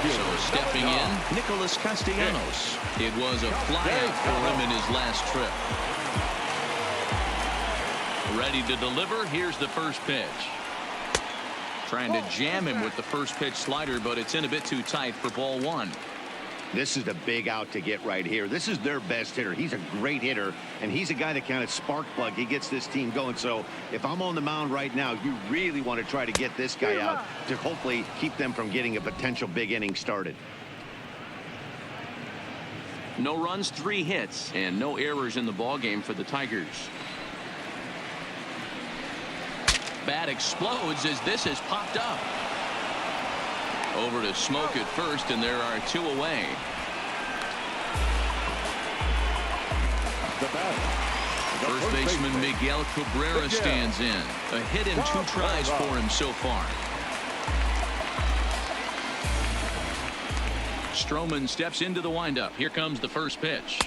So stepping in, Nicholas Castellanos. It was a flyout for him in his last trip. Ready to deliver. Here's the first pitch. Trying to jam him with the first pitch slider, but it's in a bit too tight for ball 1. This is the big out to get right here. This is their best hitter. He's a great hitter, and he's a guy that kind of spark plug. He gets this team going. So if I'm on the mound right now, you really want to try to get this guy out to hopefully keep them from getting a potential big inning started. No runs, 3 hits, and no errors in the ballgame for the Tigers. Bat explodes as this has popped up. Over to Smoke at first, and there are 2 away. The batter, the First baseman Miguel Cabrera stands in. A hit in 2 tries for him so far. Stroman steps into the windup. Here comes the first pitch.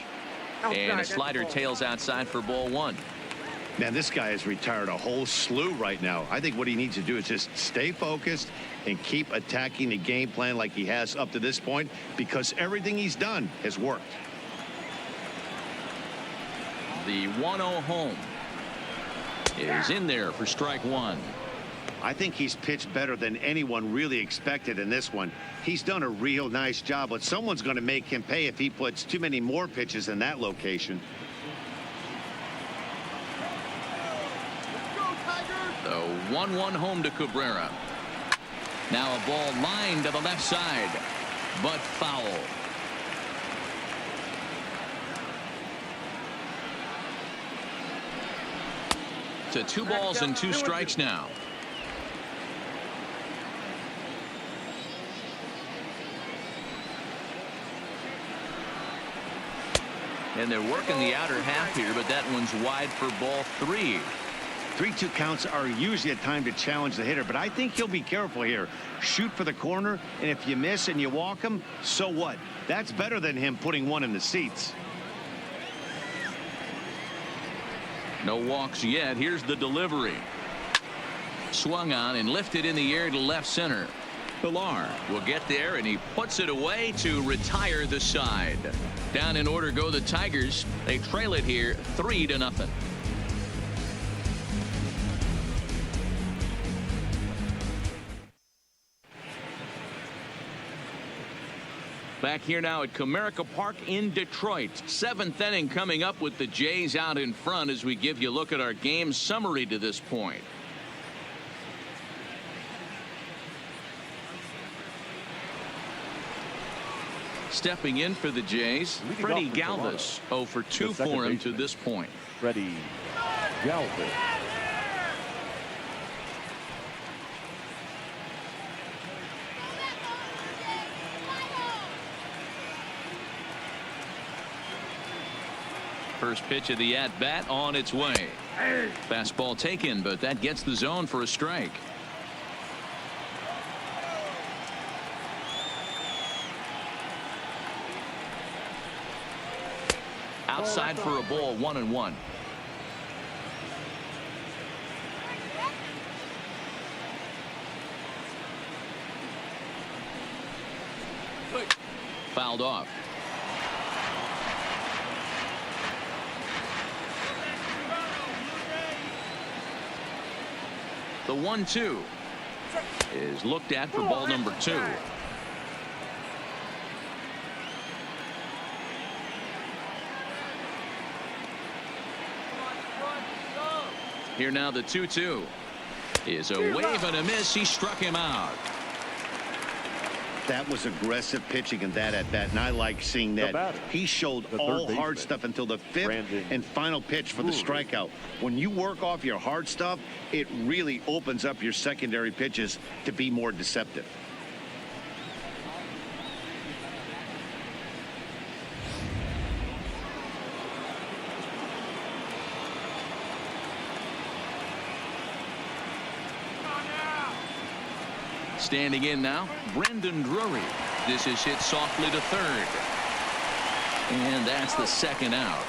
And a slider tails outside for ball 1. Man, this guy has retired a whole slew right now. I think what he needs to do is just stay focused and keep attacking the game plan like he has up to this point, because everything he's done has worked. The 1-0 home is in there for strike 1. I think he's pitched better than anyone really expected in this one. He's done a real nice job, but someone's going to make him pay if he puts too many more pitches in that location. The 1-1 home to Cabrera. Now a ball lined to the left side, but foul. To 2 balls and 2 strikes now. And they're working the outer half here, but that one's wide for ball 3. 3-2 counts are usually a time to challenge the hitter, but I think he'll be careful here. Shoot for the corner, and if you miss and you walk him, so what? That's better than him putting one in the seats. No walks yet. Here's the delivery. Swung on and lifted in the air to left center. Pilar will get there, and he puts it away to retire the side. Down in order go the Tigers. They trail it here 3-0. Back here now at Comerica Park in Detroit. 7th inning coming up with the Jays out in front as we give you a look at our game summary to this point. Stepping in for the Jays, Freddie Galvis. 0 for 2 for him to this point. Freddie Galvis. First pitch of the at-bat on its way. Fastball taken, but that gets the zone for a strike. Outside for a ball, 1-1. Fouled off. The 1-2 is looked at for ball number 2. Here now the 2-2 is a wave and a miss. He struck him out. That was aggressive pitching in that at bat, and I like seeing that. He showed all hard stuff until the 5th and final pitch for the strikeout. When you work off your hard stuff, it really opens up your secondary pitches to be more deceptive. Standing in now, Brendan Drury. This is hit softly to third. And that's the 2nd out.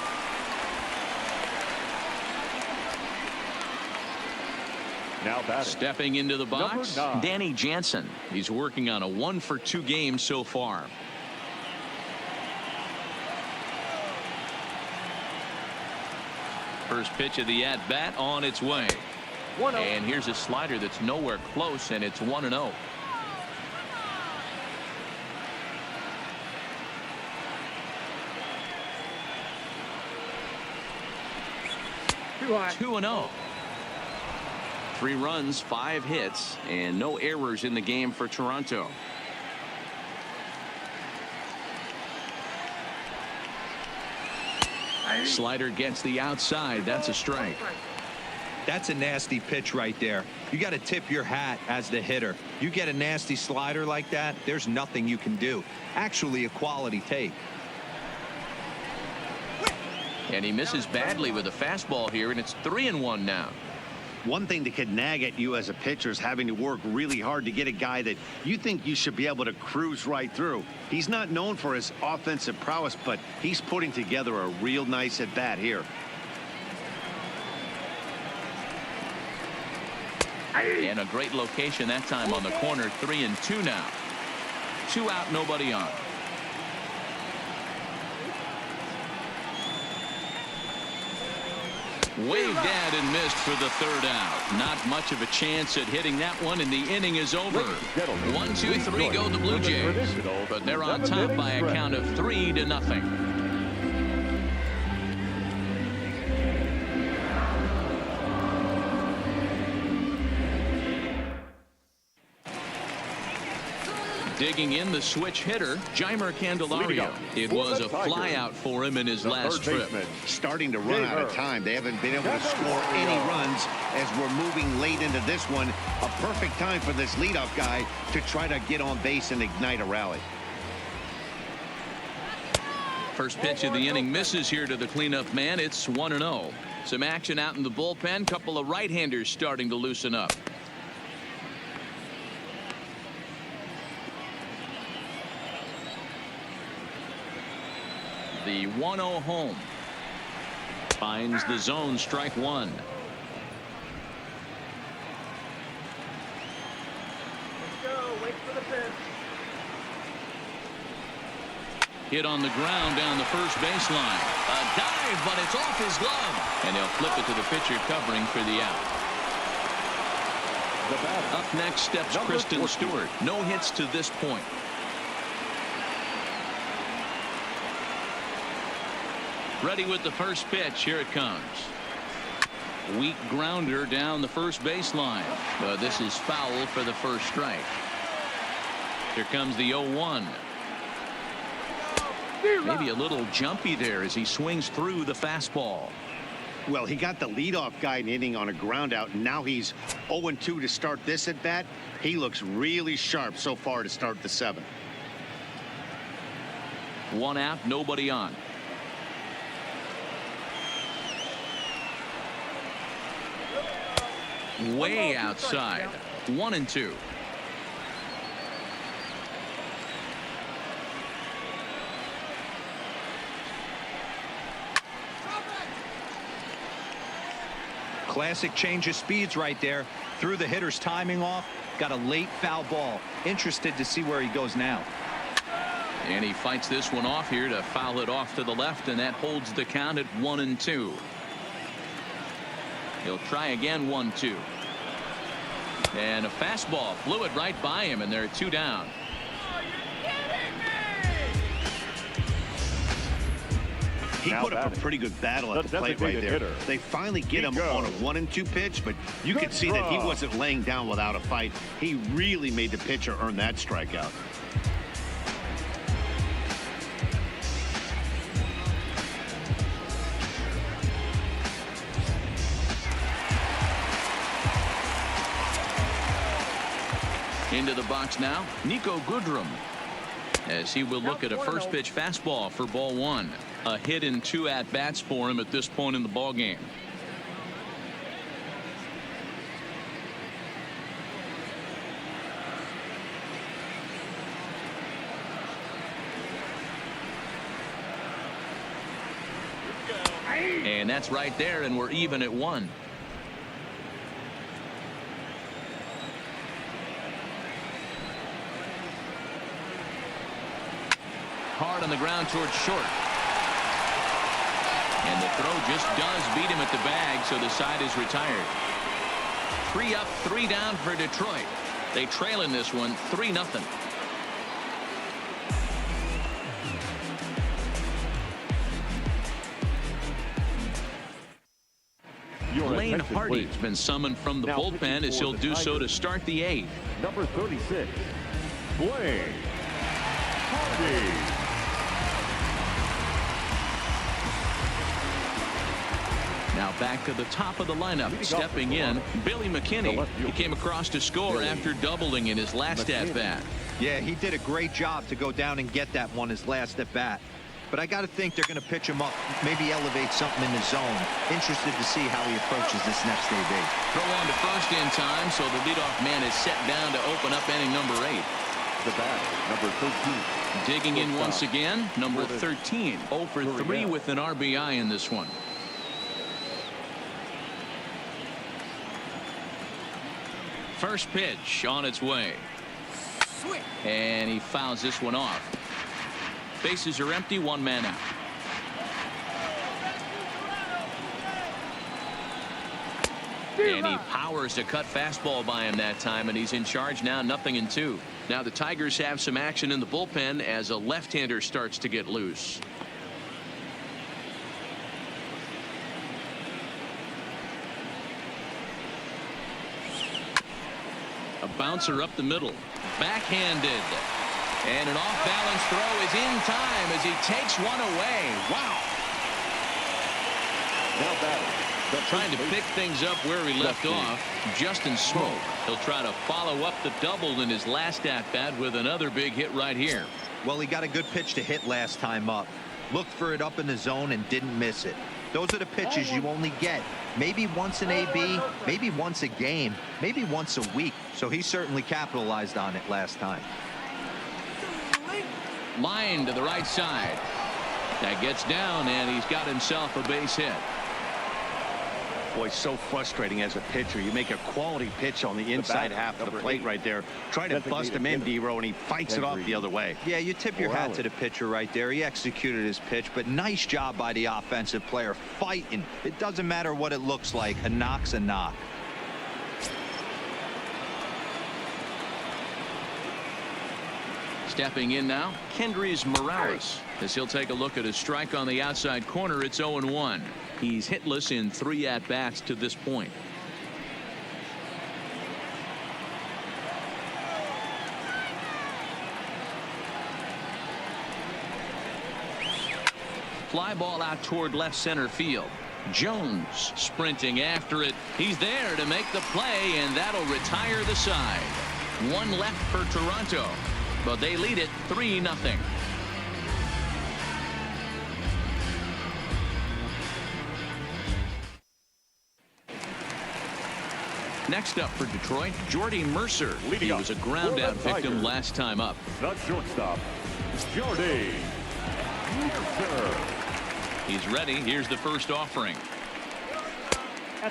Now batting. Stepping into the box, Danny Jansen. He's working on a 1 for 2 game so far. First pitch of the at-bat on its way. And here's a slider that's nowhere close, and it's 1-0. Too high. 2-0. 3 runs, 5 hits, and no errors in the game for Toronto. Slider gets the outside. That's a strike. That's a nasty pitch right there. You got to tip your hat as the hitter. You get a nasty slider like that, there's nothing you can do. Actually, a quality take. And he misses badly with a fastball here, and it's 3-1 now. One thing that could nag at you as a pitcher is having to work really hard to get a guy that you think you should be able to cruise right through. He's not known for his offensive prowess, but he's putting together a real nice at bat here. And a great location that time on the corner. 3-2 now. 2 out, nobody on. Waved at and missed for the 3rd out. Not much of a chance at hitting that one, and the inning is over. 1, 2, 3 go the Blue Jays, but they're on top by a count of 3-0. Digging in the switch hitter, Jeimer Candelario. It was a flyout for him in his last trip. Starting to run out of time. They haven't been able to score any runs as we're moving late into this one. A perfect time for this leadoff guy to try to get on base and ignite a rally. First pitch of the inning misses here to the cleanup man. It's 1-0. Some action out in the bullpen. Couple of right-handers starting to loosen up. The 1-0 home. Finds the zone, strike 1. Wait for the pitch. Hit on the ground down the first baseline. A dive, but it's off his glove. And they'll flip it to the pitcher covering for the out. Up next steps Kristen Stewart. No hits to this point. Ready with the first pitch. Here it comes. Weak grounder down the first baseline. But this is foul for the first strike. Here comes the 0-1. Maybe a little jumpy there as he swings through the fastball. Well, he got the leadoff guy in inning on a ground out. And now he's 0-2 to start this at bat. He looks really sharp so far to start the 7th. 1 out, nobody on. Way outside. 1-2. Classic change of speeds right there. Threw the hitter's timing off. Got a late foul ball. Interested to see where he goes now. And he fights this one off here to foul it off to the left, and that holds the count at 1-2. He'll try again. 1-2. And a fastball flew it right by him, and they're 2 down. He put up a pretty good battle at the plate right there. They finally get him on a 1-2 pitch, but you could see that he wasn't laying down without a fight. He really made the pitcher earn that strikeout. Into the box now, Nico Goodrum, as he will look at a first pitch fastball for ball 1. A hit in 2 at-bats for him at this point in the ball game. And that's right there, and we're even at 1. Hard on the ground towards short. And the throw just does beat him at the bag, so the side is retired. 3 up, 3 down for Detroit. They trail in this one 3-0. Ian Attention, Hardy's please. been summoned from the Now bullpen pitching as for he'll the do so to Tigers. start the 8th. Number 36, Blaine Hardy. Now back to the top of the lineup. Leading off Stepping the in, lineup, Billy the McKinney. left He fielder, came across to score Billy after doubling in his last McKinney. at-bat. Yeah, he did a great job to go down and get that one his last at bat. But I got to think they're going to pitch him up, maybe elevate something in the zone. Interested to see how he approaches this next AB. Throw on to first in time, so the leadoff man is set down to open up inning number 8. The batter, number 13. Digging in once Shortstop. again, number Jordan 13. 0 for 3 Gurriel. with an RBI in this one. First pitch on its way. And he fouls this one off. Bases are empty, 1 man out. And he powers a cut fastball by him that time, and he's in charge now, 0-2. Now the Tigers have some action in the bullpen as a left-hander starts to get loose. A bouncer up the middle, backhanded, and an off-balance throw is in time as he takes one away. Wow. Now batting. Trying to pick things up where he left off. Justin Smoke. He'll try to follow up the double in his last at-bat with another big hit right here. Well, he got a good pitch to hit last time up. Looked for it up in the zone and didn't miss it. Those are the pitches you only get maybe once an AB, maybe once a game, maybe once a week. So he certainly capitalized on it last time. Line to the right side. That gets down, and he's got himself a base hit. Boy, so frustrating as a pitcher. You make a quality pitch on the inside batter, half of the number plate 8. right there. Try to bust him in, D-Row, and he fights it off the other way. Yeah, you tip your hat Morales. to the pitcher right there. He executed his pitch, but nice job by the offensive player fighting. It doesn't matter what it looks like. A knock's a knock. Stepping in now, Kendrys Morales, as he'll take a look at a strike on the outside corner. It's 0-1. He's hitless in 3 at-bats to this point. Fly ball out toward left center field. Jones sprinting after it. He's there to make the play, and that'll retire the side. 1 left for Toronto, but they lead it 3-0. Next up for Detroit, Jordy Mercer. Leading He up was a for ground the out victim Tigers. last time up. The shortstop, Jordy Mercer. He's ready. Here's the first offering.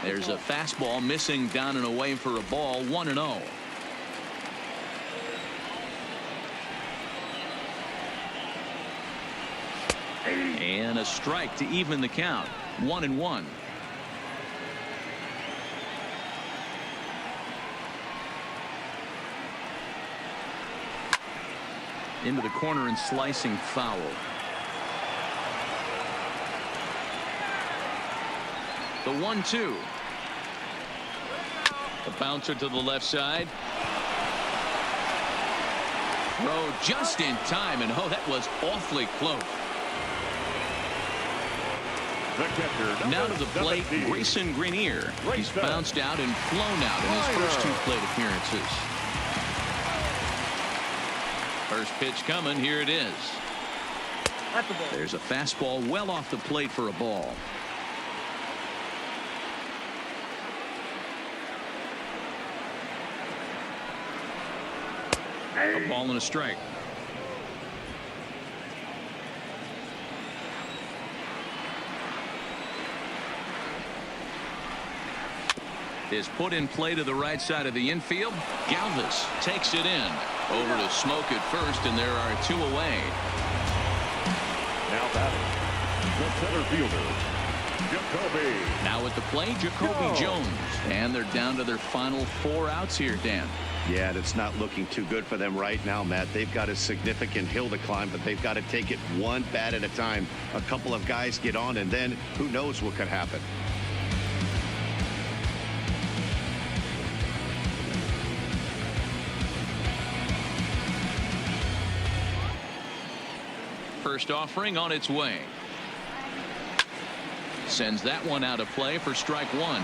There's a fastball missing down and away for a ball. 1-0. And a strike to even the count. 1-1. Into the corner and slicing foul. The 1-2. The bouncer to the left side. Throw just in time, and oh, that was awfully close. The catcher, Now to the plate, 17. Grayson Greenier. He's Grayson. bounced out and flown out in his first 2 plate appearances. First pitch coming. Here it is. At the ball. There's a fastball well off the plate for a ball. A ball and a strike. Is put in play to the right side of the infield. Galvis takes it in. Over to Smoke at first, and there are 2 away. Now batting, the center fielder, Jacoby. Now at the plate, Jacoby Jones. And they're down to their final 4 outs here, Dan. Yeah, that's not looking too good for them right now, Matt. They've got a significant hill to climb, but they've got to take it one bat at a time. A couple of guys get on, and then who knows what could happen. First offering on its way. Sends that one out of play for strike one.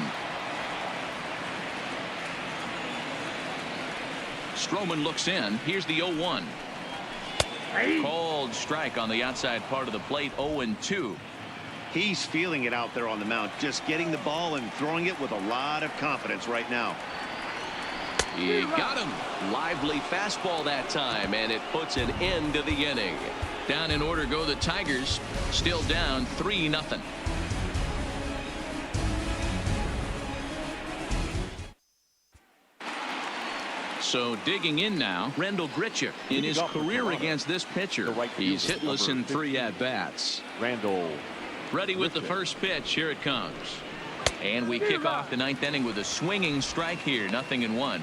Stroman looks in. Here's the 0-1. Called strike on the outside part of the plate. 0-2. He's feeling it out there on the mound, just getting the ball and throwing it with a lot of confidence right now. He got him. Lively fastball that time, and it puts an end to the inning. Down in order go the Tigers, still down 3-0. So digging in now, Rendell Grichuk in his career against this pitcher. He's hitless in 3 at-bats. Randall. Ready with the first pitch. Here it comes. And we kick off the 9th inning with a swinging strike here. 0-1.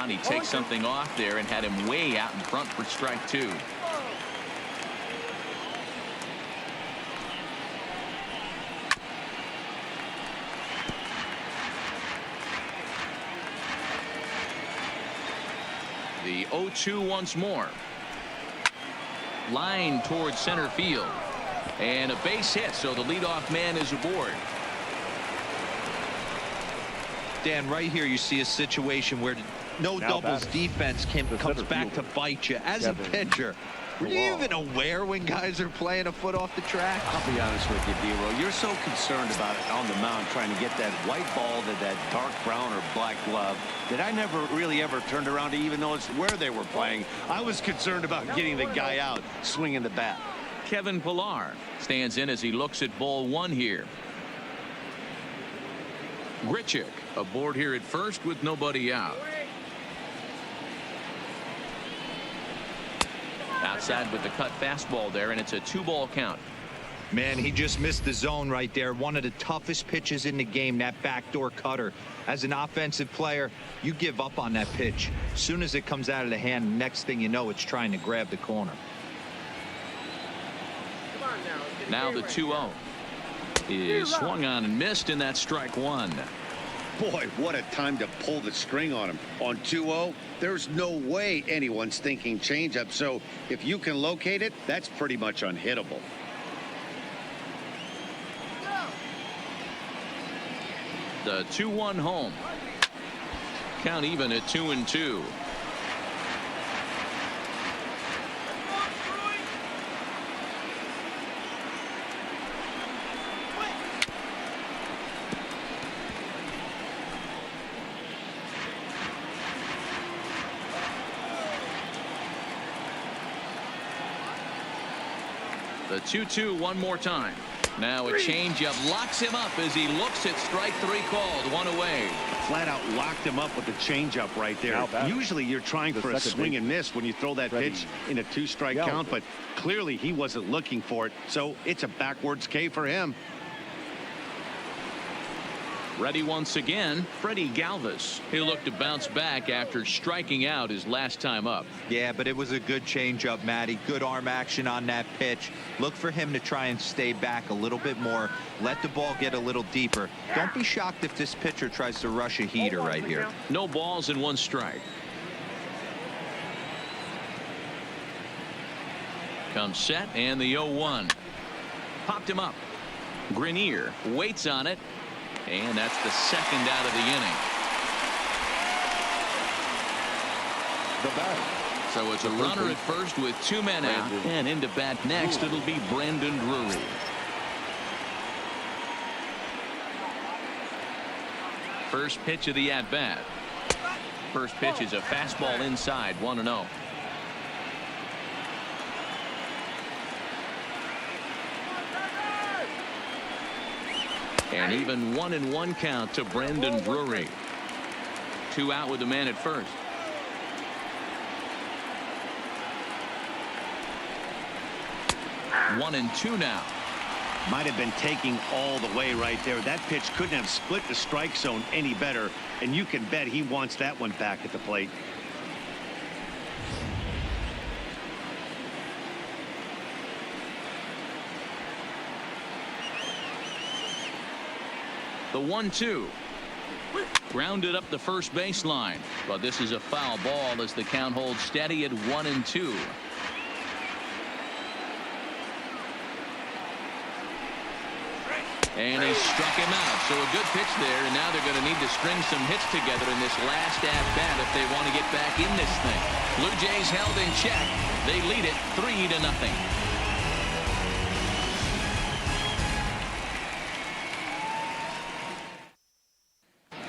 He takes something off there and had him way out in front for strike 2. The 0-2 once more. Line towards center field. And a base hit, so the leadoff man is aboard. Dan, right here you see a situation where no doubles defense comes back to bite you. As a pitcher, were you even aware when guys are playing a foot off the track? I'll be honest with you, D-Roll. You're so concerned about it on the mound, trying to get that white ball to that dark brown or black glove, that I never really ever turned around to even notice where they were playing. I was concerned about getting the guy out, swinging the bat. Kevin Pillar stands in as he looks at ball 1 here. Grichuk aboard here at first with nobody out. Outside with the cut fastball there, and it's a 2-ball count. Man, he just missed the zone right there. One of the toughest pitches in the game, that backdoor cutter. As an offensive player, you give up on that pitch. As soon as it comes out of the hand, next thing you know, it's trying to grab the corner. Now the 2-0 is swung on and missed, and that's strike 1. Boy, what a time to pull the string on him. On 2-0, there's no way anyone's thinking changeup. So if you can locate it, that's pretty much unhittable. The 2-1 home. Count even at 2-2. The 2-2 one more time. Now a changeup locks him up as he looks at strike 3 called. 1 away. Flat out locked him up with the changeup right there. Usually you're trying for a swing and miss when you throw that pitch in a 2-strike count, but clearly he wasn't looking for it, so it's a backwards K for him. Ready once again, Freddie Galvis. He'll look to bounce back after striking out his last time up. Yeah, but it was a good changeup, Matty. Good arm action on that pitch. Look for him to try and stay back a little bit more. Let the ball get a little deeper. Don't be shocked if this pitcher tries to rush a heater right here. No balls and 1 strike. Comes set, and the 0-1. Popped him up. Grenier waits on it. And that's the second out of the inning. The batter. So it's a runner at first with 2 men out. And into bat next, it'll be Brandon Drury. First pitch of the at-bat. First pitch is a fastball inside, 1-0. And even 1-1 count to Brandon Drury. 2 out with the man at first. One and 2 now. Might have been taking all the way right there. That pitch couldn't have split the strike zone any better, and you can bet he wants that one back at the plate. The 1-2. Grounded up the first baseline, but this is a foul ball as the count holds steady at 1-2. And he struck him out. So a good pitch there, and now they're going to need to string some hits together in this last at-bat if they want to get back in this thing. Blue Jays held in check. They lead it 3-0.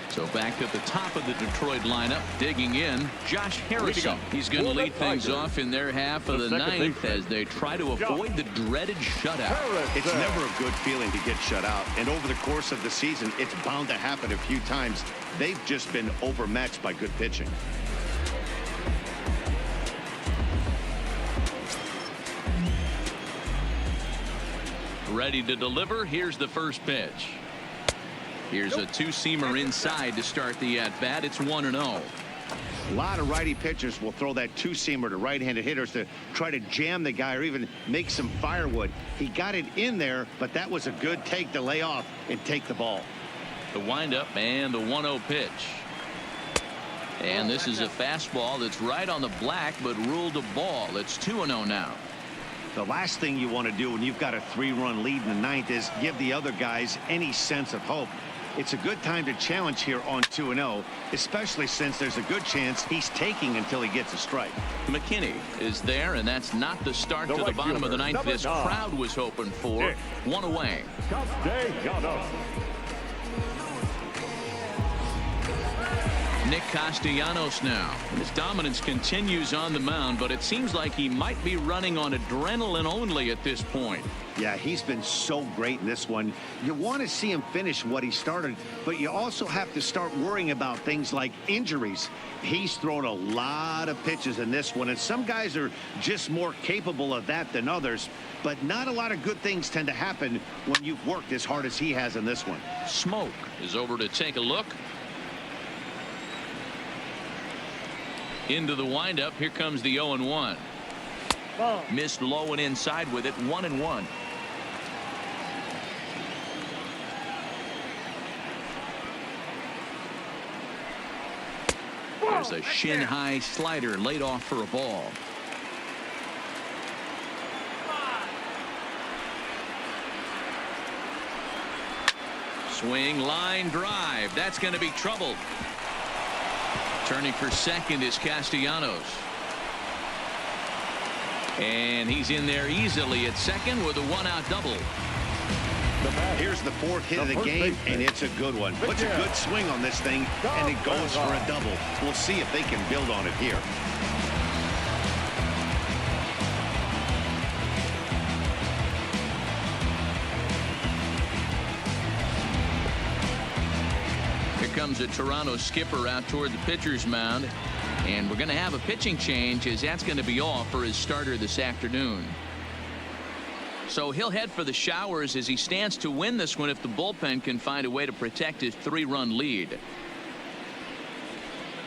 So back at the top of the Detroit lineup, digging in, Josh Harrison. He's going to lead things off in their half of the ninth as they try to avoid the dreaded shutout. It's never a good feeling to get shut out, and over the course of the season, it's bound to happen a few times. They've just been overmatched by good pitching. Ready to deliver. Here's the first pitch. Here's a two-seamer inside to start the at-bat. It's 1-0. A lot of righty pitchers will throw that two-seamer to right-handed hitters to try to jam the guy or even make some firewood. He got it in there, but that was a good take to lay off and take the ball. The windup and the 1-0 pitch. And this is a fastball that's right on the black but ruled a ball. It's 2-0 now. The last thing you want to do when you've got a 3-run lead in the ninth is give the other guys any sense of hope. It's a good time to challenge here on 2-0, especially since there's a good chance he's taking until he gets a strike. McKinney is there, and that's not the start to the bottom of the ninth this crowd was hoping for. One away. Nick Castellanos now. His dominance continues on the mound, but it seems like he might be running on adrenaline only at this point. Yeah, he's been so great in this one. You want to see him finish what he started, but you also have to start worrying about things like injuries. He's thrown a lot of pitches in this one, and some guys are just more capable of that than others, but not a lot of good things tend to happen when you've worked as hard as he has in this one. Smoke is over to take a look. Into the windup. Here comes the 0-1. Missed low and inside with it. 1-1. There's a shin-high slider laid off for a ball. Swing, line drive. That's going to be trouble. Turning for second is Castellanos. And he's in there easily at second with a one-out double. Here's the fourth hit of the game, and it's a good one. Puts a good swing on this thing, and it goes for a double. We'll see if they can build on it here. Comes a Toronto skipper out toward the pitcher's mound, and we're going to have a pitching change as that's going to be all for his starter this afternoon. So he'll head for the showers as he stands to win this one if the bullpen can find a way to protect his 3-run lead.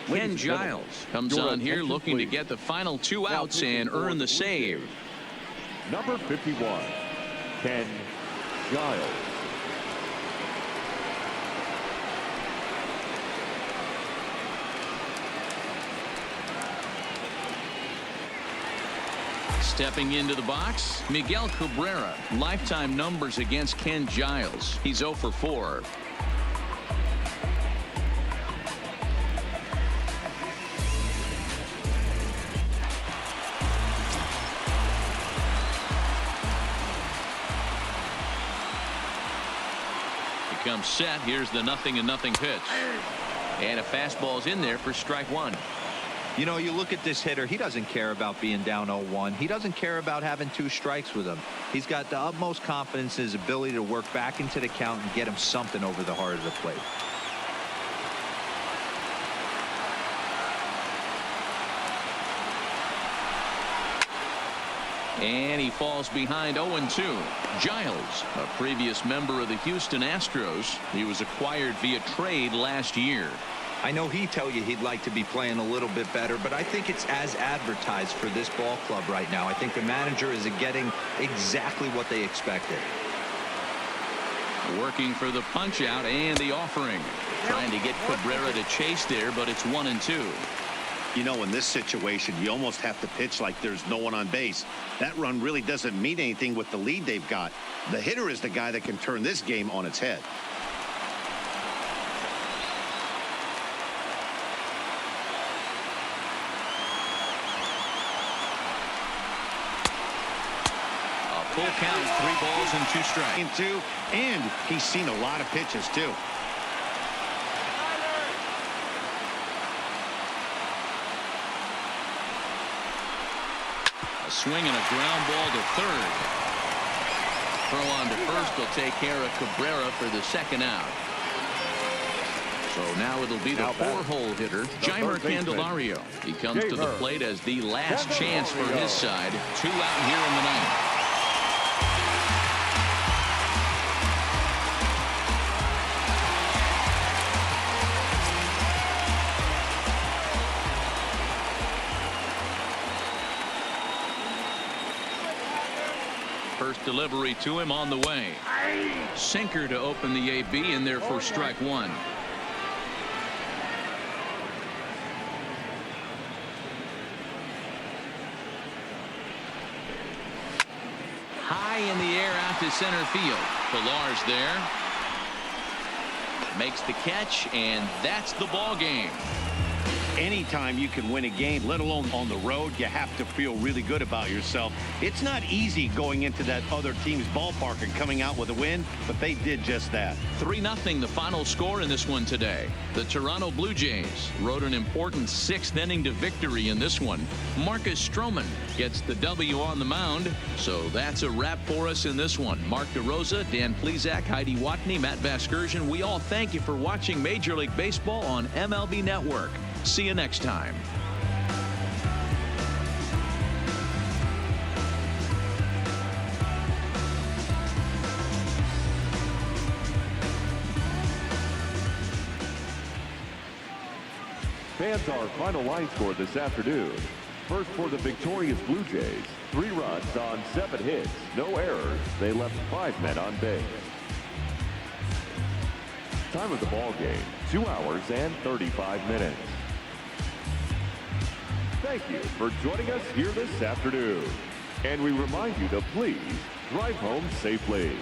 Ken Giles comes on here looking to get the final 2 outs and earn the save. Number 51, Ken Giles. Stepping into the box, Miguel Cabrera. Lifetime numbers against Ken Giles. He's 0 for 4. He comes set. Here's the 0-0 pitch. And a fastball's in there for strike 1. You know, you look at this hitter, he doesn't care about being down 0-1. He doesn't care about having 2 strikes with him. He's got the utmost confidence in his ability to work back into the count and get him something over the heart of the plate. And he falls behind 0-2. Giles, a previous member of the Houston Astros. He was acquired via trade last year. I know he'd tell you he'd like to be playing a little bit better, but I think it's as advertised for this ball club right now. I think the manager is getting exactly what they expected. Working for the punch out and the offering. Trying to get Cabrera to chase there, but it's 1-2. You know, in this situation, you almost have to pitch like there's no one on base. That run really doesn't mean anything with the lead they've got. The hitter is the guy that can turn this game on its head. Full count, 3 balls and 2 strikes. And he's seen a lot of pitches, too. A swing and a ground ball to third. Throw on to first will take care of Cabrera for the second out. So now it'll be the 4-hole hitter, Jeimer Candelario. He comes to the plate as the last chance for his side. 2 out here in the ninth. First delivery to him on the way. Sinker to open the AB in there for strike 1. High in the air out to center field. Pillar's there. Makes the catch, and that's the ball game. Anytime you can win a game, let alone on the road, you have to feel really good about yourself. It's not easy going into that other team's ballpark and coming out with a win, but they did just that. 3-0 the final score in this one today. The Toronto Blue Jays rode an important 6th inning to victory in this one. Marcus Stroman gets the W on the mound. So that's a wrap for us in this one. Mark DeRosa, Dan Plesac, Heidi Watney, Matt Vasgersian. We all thank you for watching Major League Baseball on MLB Network. See you next time. Fans, our final line score this afternoon. First for the victorious Blue Jays, 3 runs on 7 hits, no errors. They left 5 men on base. Time of the ball game, 2 hours and 35 minutes. Thank you for joining us here this afternoon. And we remind you to please drive home safely.